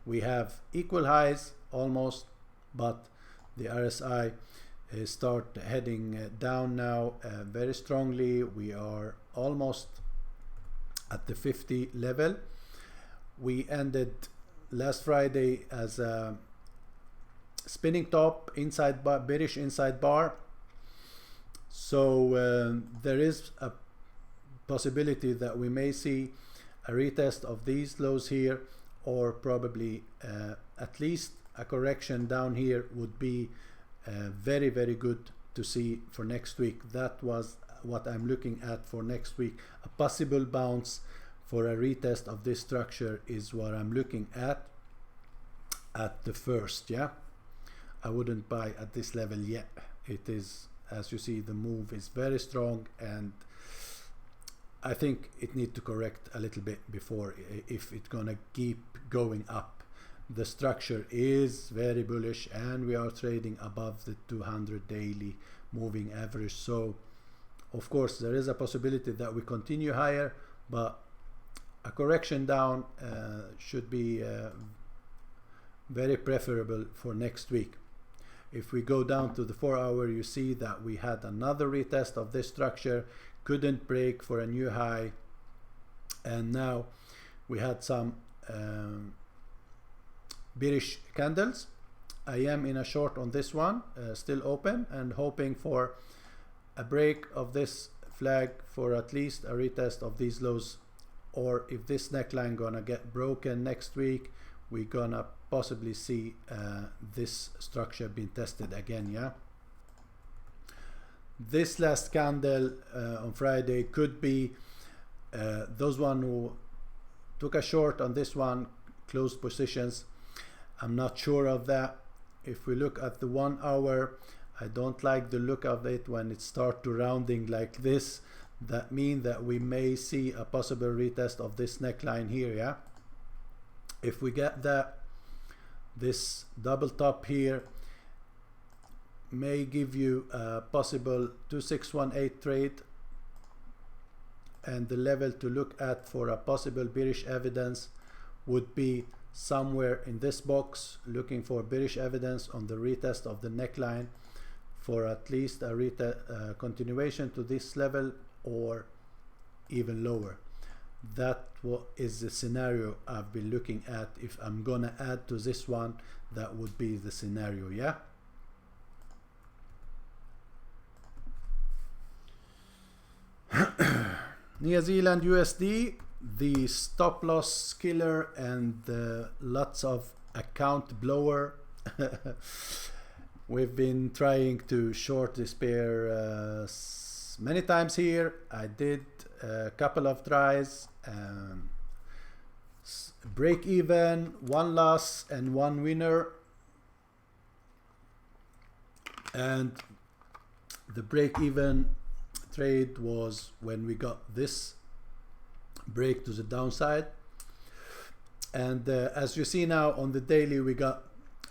We have equal highs almost, but the RSI start heading down now very strongly. We are almost at the 50 level. We ended last Friday as a spinning top inside bar, bearish inside bar. So there is a possibility that we may see a retest of these lows here, or probably at least a correction down here would be very, very good to see for next week. That was what I'm looking at for next week. A possible bounce for a retest of this structure is what I'm looking at the first. Yeah, I wouldn't buy at this level yet. It is, as you see, the move is very strong, and I think it needs to correct a little bit before, if it's gonna keep going up. The structure is very bullish and we are trading above the 200 daily moving average. So of course there is a possibility that we continue higher, but a correction down should be very preferable for next week. If we go down to the 4 hour, you see that we had another retest of this structure, couldn't break for a new high, and now we had some bearish candles. I am in a short on this one, still open and hoping for a break of this flag for at least a retest of these lows, or if this neckline gonna get broken next week, we're gonna possibly see this structure being tested again. Yeah, this last candle on Friday could be those one who took a short on this one, closed positions. I'm not sure of that. If we look at the 1 hour, I don't like the look of it when it starts to rounding like this. That means that we may see a possible retest of this neckline here. Yeah, if we get that, this double top here may give you a possible 2618 trade, and the level to look at for a possible bearish evidence would be somewhere in this box, looking for bearish evidence on the retest of the neckline for at least a continuation to this level or even lower. That is the scenario I've been looking at. If I'm gonna add to this one, that would be the scenario, yeah. New Zealand USD, the stop loss killer and lots of account blower. We've been trying to short this pair many times here. I did a couple of tries, break even, one loss and one winner, and the break even trade was when we got this break to the downside, and as you see now on the daily, we got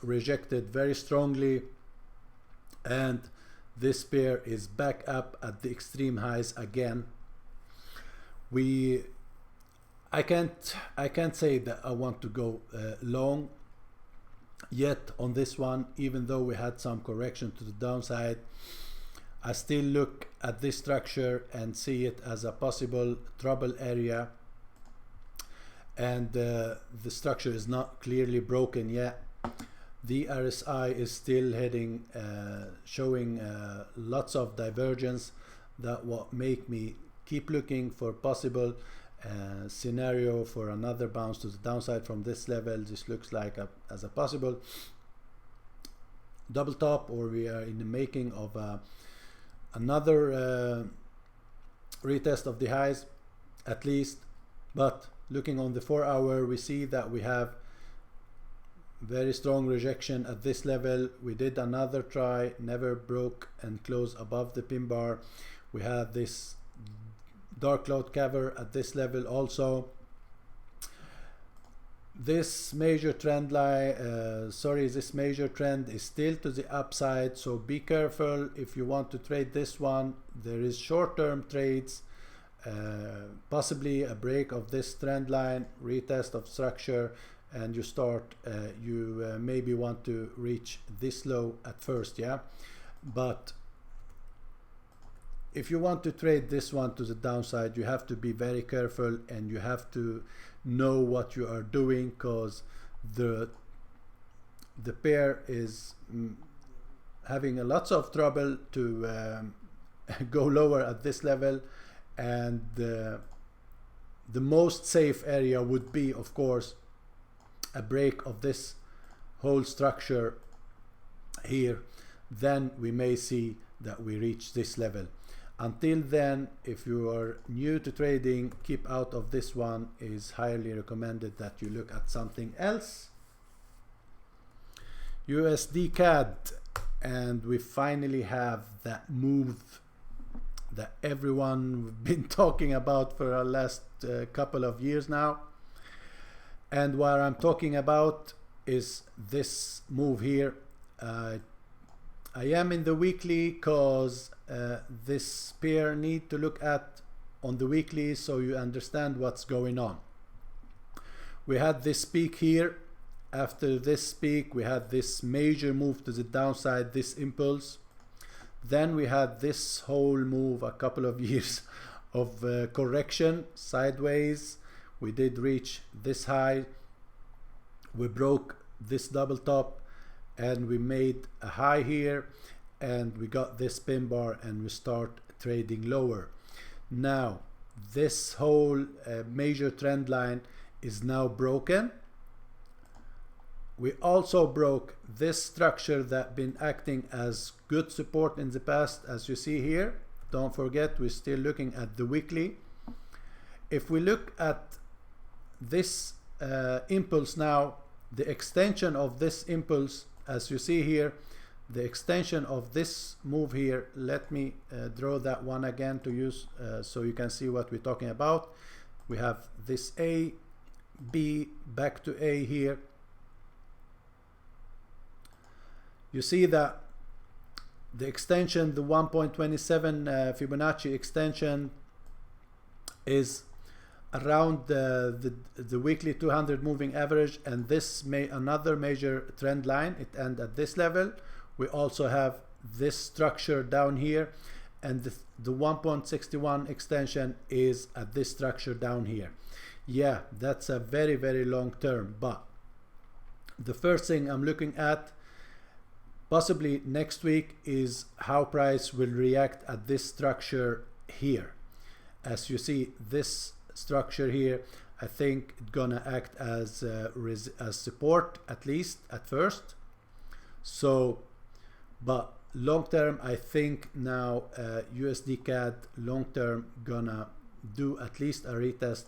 rejected very strongly, and this pair is back up at the extreme highs again. I can't say that I want to go long yet on this one, even though we had some correction to the downside. I still look at this structure and see it as a possible trouble area, and the structure is not clearly broken yet. The RSI is still heading, showing lots of divergence. That what make me keep looking for possible scenario for another bounce to the downside from this level. This looks like as a possible double top, or we are in the making of another retest of the highs at least. But looking on the 4 hour, we see that we have very strong rejection at this level. We did another try, never broke and closed above the pin bar. We had this dark cloud cover at this level also. This major trend line, this major trend is still to the upside, so be careful if you want to trade this one. There is short-term trades, possibly a break of this trend line, retest of structure, and you maybe want to reach this low at first, yeah. But if you want to trade this one to the downside, you have to be very careful, and you have to know what you are doing, because the pair is having lots of trouble to go lower at this level, and the most safe area would be, of course, a break of this whole structure here. Then we may see that we reach this level. Until then, if you are new to trading, keep out of this one. Is highly recommended that you look at something else. USD CAD, and we finally have that move that everyone been talking about for the last couple of years now. And what I'm talking about is this move here. I am in the weekly because this pair need to look at on the weekly so you understand what's going on. We had this peak here. After this peak, we had this major move to the downside, this impulse. Then we had this whole move, a couple of years of correction sideways. We did reach this high. We broke this double top, and we made a high here, and we got this pin bar, and we start trading lower. Now this whole major trend line is now broken. We also broke this structure that been acting as good support in the past, as you see here. Don't forget, we're still looking at the weekly. If we look at this impulse now, the extension of this impulse, as you see here, the extension of this move here, let me draw that one again to use so you can see what we're talking about. We have this A, B, back to A here. You see that the extension, the 1.27 Fibonacci extension, is around the weekly 200 moving average, and this another major trend line. It ends at this level. We also have this structure down here, and the 1.61 extension is at this structure down here. Yeah, that's a very, very long term, but the first thing I'm looking at possibly next week is how price will react at this structure here. As you see, this structure here, I think it's gonna act as support, at least at first. So, but long term, I think now USD CAD long term gonna do at least a retest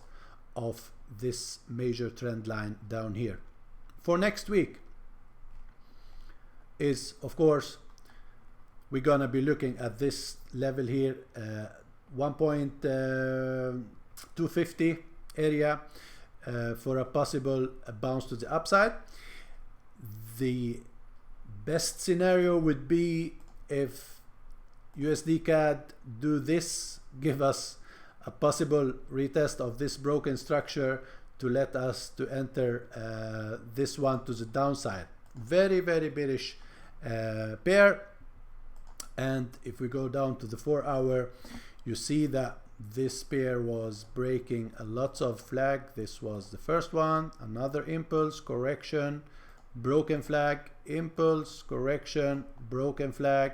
of this major trend line down here. For next week is, of course, we're gonna be looking at this level here, 1.250 area for a possible bounce to the upside. The best scenario would be if USD CAD do this, give us a possible retest of this broken structure to let us to enter this one to the downside. Very, very bearish pair. And if we go down to the 4 hour, you see that this pair was breaking a lots of flag. This was the first one, another impulse, correction, broken flag, impulse, correction, broken flag,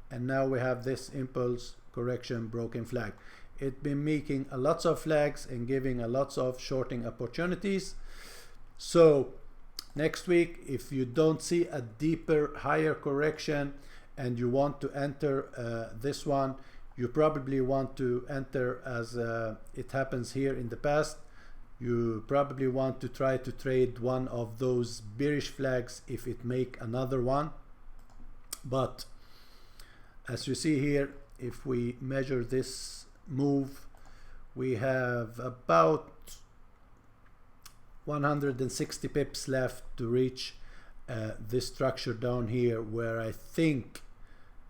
and now we have this impulse, correction, broken flag. It's been making a lots of flags and giving a lots of shorting opportunities. So next week, if you don't see a deeper, higher correction and you want to enter this one, you probably want to enter as it happens here in the past. You probably want to try to trade one of those bearish flags if it make another one. But as you see here, if we measure this move, we have about 160 pips left to reach this structure down here, where I think,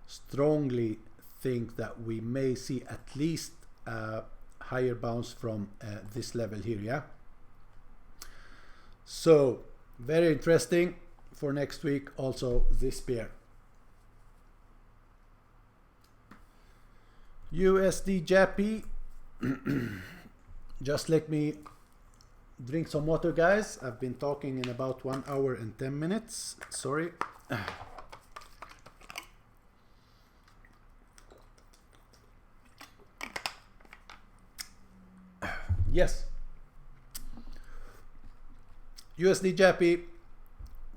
strongly think, that we may see at least a higher bounce from this level here. Yeah, so very interesting for next week also, this pair. USD JPY. Just let me drink some water, guys. I've been talking in about 1 hour and 10 minutes. Sorry. Yes. USD JPY,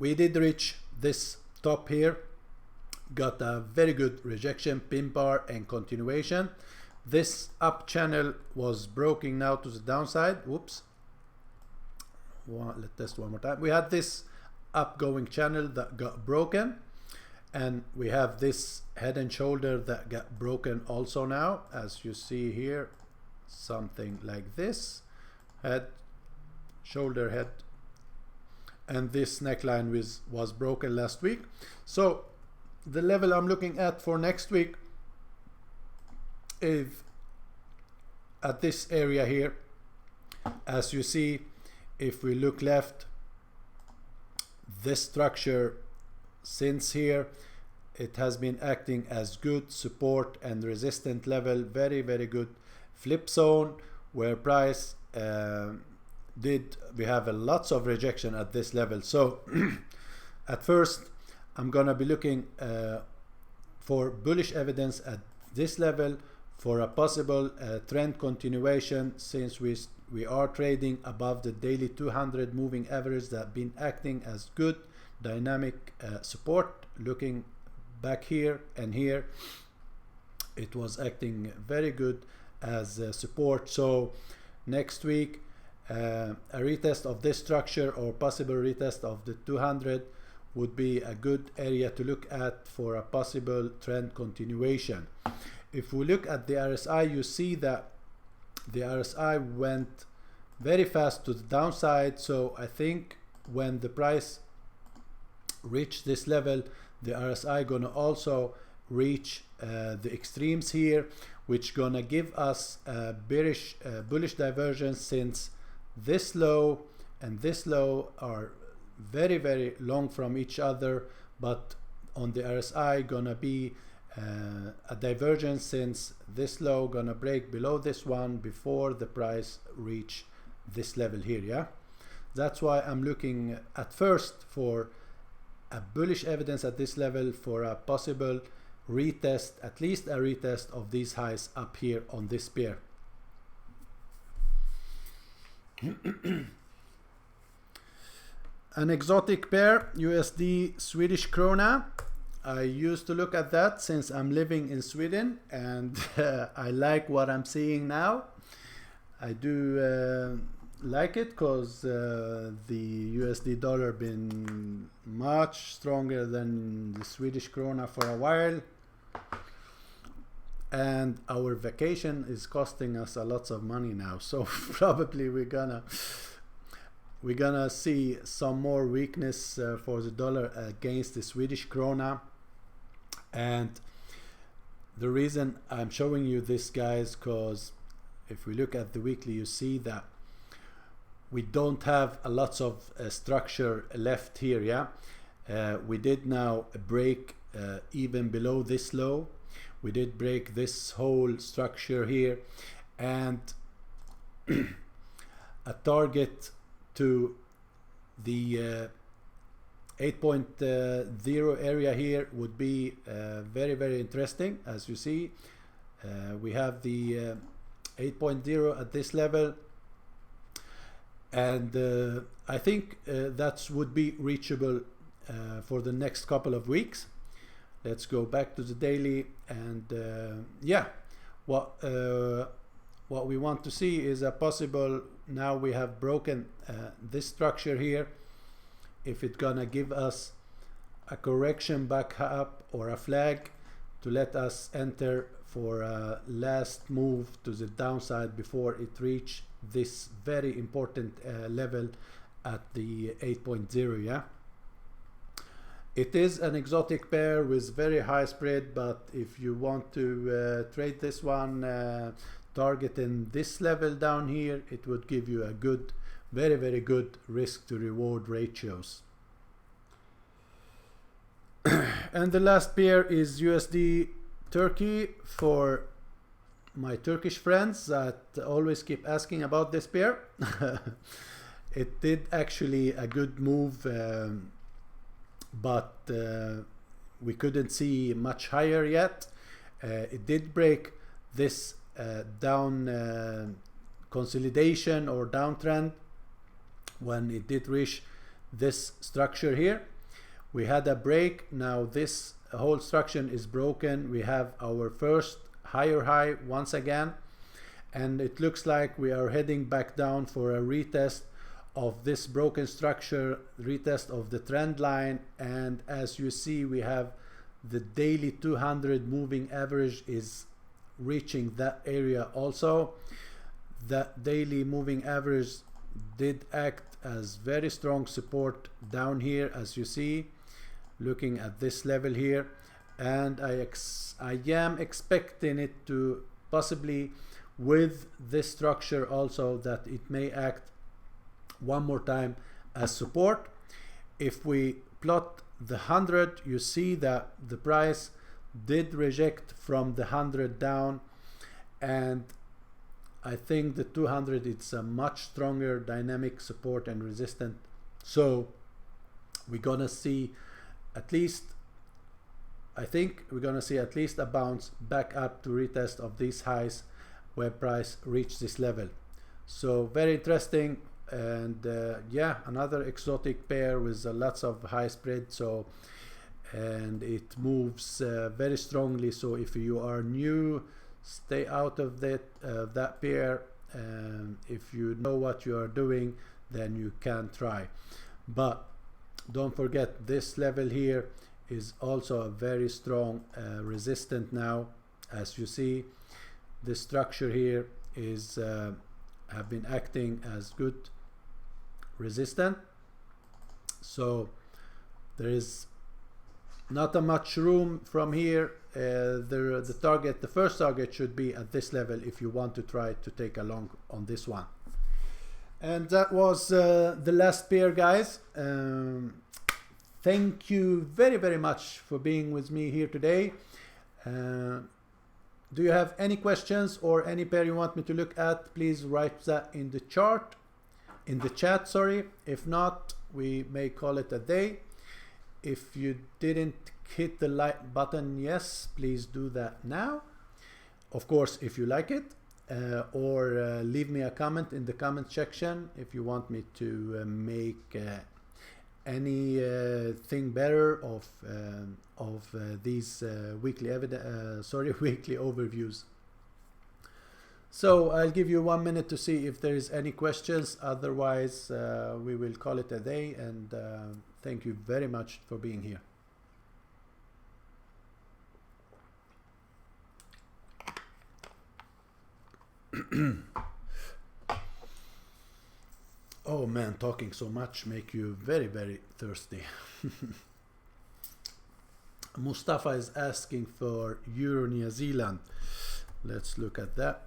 we did reach this top here. Got a very good rejection, pin bar, and continuation. This up channel was broken now to the downside. Whoops. Let's test one more time. We had this upgoing channel that got broken, and we have this head and shoulder that got broken also now, as you see here, something like this, head, shoulder, head, and this neckline was broken last week. So the level I'm looking at for next week is at this area here. As you see, if we look left, this structure since here, it has been acting as good support and resistant level. Very, very good flip zone where price we have lots of rejection at this level. So at first I'm gonna be looking for bullish evidence at this level for a possible trend continuation, since we are trading above the daily 200 moving average that been acting as good dynamic support. Looking back here and here, it was acting very good as support. So next week, a retest of this structure or possible retest of the 200 would be a good area to look at for a possible trend continuation. If we look at the RSI, you see that the RSI went very fast to the downside. So I think when the price reach this level, the RSI gonna also reach the extremes here, which gonna give us a bearish bullish divergence, since this low and this low are very long from each other, but on the RSI gonna be a divergence, since this low gonna break below this one before the price reach this level here. Yeah, that's why I'm looking at first for a bullish evidence at this level for a possible retest, at least a retest of these highs up here on this pair. An exotic pair, USD Swedish krona. I used to look at that since I'm living in Sweden, and I like what I'm seeing now. I do like it because the USD dollar been much stronger than the Swedish krona for a while, and our vacation is costing us a lot of money now, so probably we're gonna see some more weakness for the dollar against the Swedish krona. And the reason I'm showing you this, guys, because if we look at the weekly, you see that we don't have a lot of structure left here. Yeah, we did now break even below this low. We did break this whole structure here, and a target to the 8.0 area here would be very interesting. As you see, we have the 8.0 at this level, and I think that would be reachable for the next couple of weeks. Let's go back to the daily, and yeah, what we want to see is a possible, now we have broken this structure here, if it's gonna give us a correction back up or a flag to let us enter for a last move to the downside before it reach this very important level at the 8.0. yeah, it is an exotic pair with very high spread, but if you want to trade this one targeting this level down here, it would give you a good, very good risk to reward ratios. And the last pair is USD Turkey, for my Turkish friends that always keep asking about this pair. It did actually a good move, but we couldn't see much higher yet. It did break this down consolidation or downtrend when it did reach this structure here. We had a break. Now this whole structure is broken. We have our first higher high once again, and it looks like we are heading back down for a retest of this broken structure, retest of the trend line. And as you see, we have the daily 200 moving average is reaching that area also. That daily moving average did act as very strong support down here, as you see, looking at this level here. And I am expecting it to possibly, with this structure also, that it may act one more time as support. If we plot the 100, you see that the price did reject from the 100 down, and I think the 200, it's a much stronger dynamic support and resistance. So we're gonna see at least, I think we're gonna see at least a bounce back up to retest of these highs where price reached this level. So very interesting. And yeah, another exotic pair with lots of high spread. So, and it moves very strongly. So if you are new, stay out of that pair. If you know what you are doing, then you can try. But don't forget, this level here is also a very strong resistant now. As you see, this structure here is have been acting as good resistant. So there is not a much room from here. The first target should be at this level if you want to try to take a long on this one. And that was the last pair, guys. Thank you very much for being with me here today. Do you have any questions or any pair you want me to look at? Please write that in the chat, sorry. If not, we may call it a day. If you didn't hit the like button, yes, please do that now. Of course, if you like it, or leave me a comment in the comment section if you want me to make anything better of these weekly overviews. So I'll give you 1 minute to see if there is any questions. Otherwise, we will call it a day, and thank you very much for being here. Oh man, talking so much make you very thirsty. Mustafa is asking for Euro New Zealand. Let's look at that.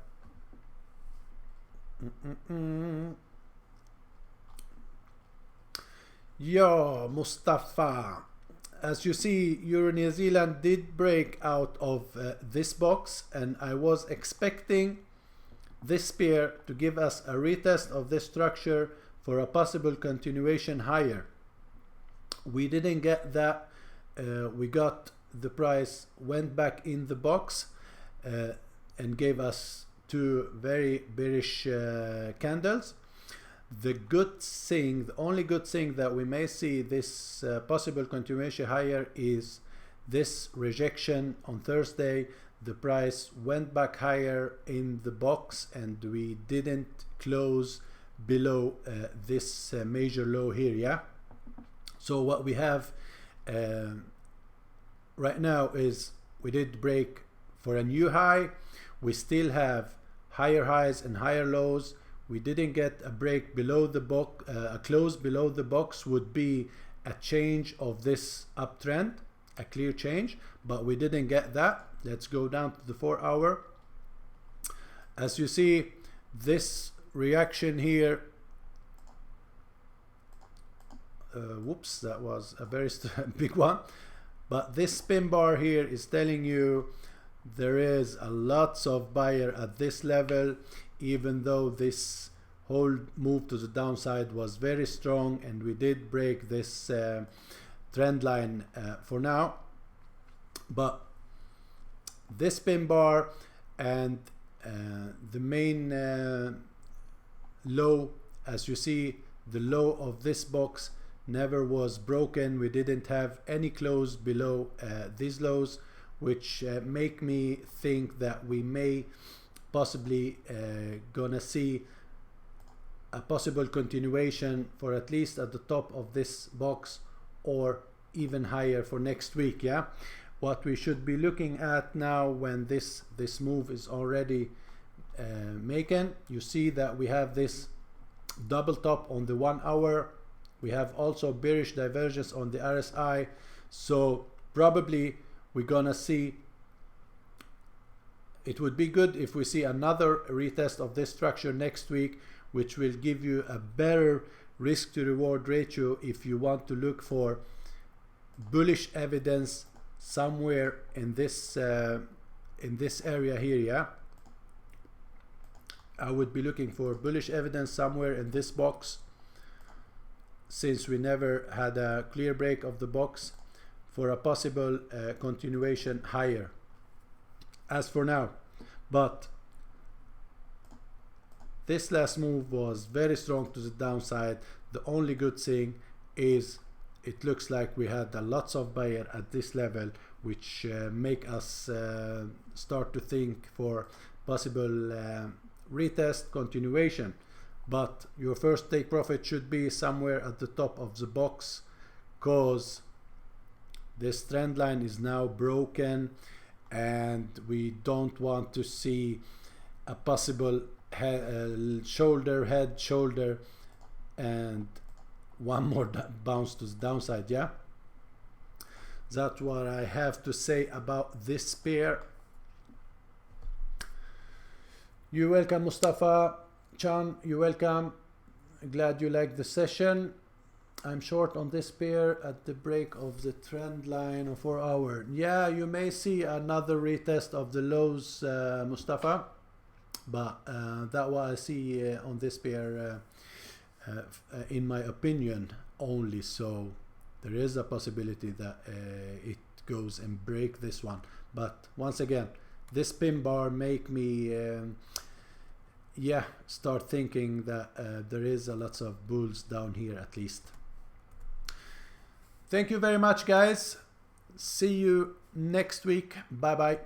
Yeah, Mustafa. As you see, Euro New Zealand did break out of this box, and I was expecting this pair to give us a retest of this structure for a possible continuation higher. We didn't get that. We got the price, went back in the box and gave us two very bearish candles. The only good thing that we may see this possible continuation higher is this rejection on Thursday. The price went back higher in the box, and we didn't close below this major low here. Yeah, so what we have right now is we did break for a new high. We still have higher highs and higher lows. We didn't get a break below the box. A close below the box would be a change of this uptrend, a clear change, but we didn't get that. Let's go down to the 4 hour. As you see, this reaction here, whoops, that was a very big one, but this spin bar here is telling you there is a lots of buyer at this level, even though this whole move to the downside was very strong, and we did break this trend line for now. But this spin bar and the main low, as you see, the low of this box never was broken. We didn't have any close below these lows, which make me think that we may possibly gonna see a possible continuation for at least at the top of this box, or even higher for next week. Yeah, what we should be looking at now, when this move is already making, you see that we have this double top on the 1 hour. We have also bearish divergence on the RSI, so probably we're gonna see, it would be good if we see another retest of this structure next week, which will give you a better risk to reward ratio if you want to look for bullish evidence somewhere in this area here. Yeah, I would be looking for bullish evidence somewhere in this box, since we never had a clear break of the box, for a possible continuation higher as for now. But this last move was very strong to the downside. The only good thing is it looks like we had a lots of buyer at this level, which make us start to think for possible retest continuation. But your first take profit should be somewhere at the top of the box, because this trend line is now broken, and we don't want to see a possible head, shoulder, and one more bounce to the downside. Yeah, That's what I have to say about this pair. You're welcome, Mustafa Chan. You're welcome. Glad you liked the session. I'm short on this pair at the break of the trend line of 4 hour. Yeah, you may see another retest of the lows, Mustafa, but that's what I see on this pair, in my opinion only. So there is a possibility that it goes and break this one. But once again, this pin bar make me yeah, start thinking that there is a lots of bulls down here at least. Thank you very much, guys. See you next week. Bye bye.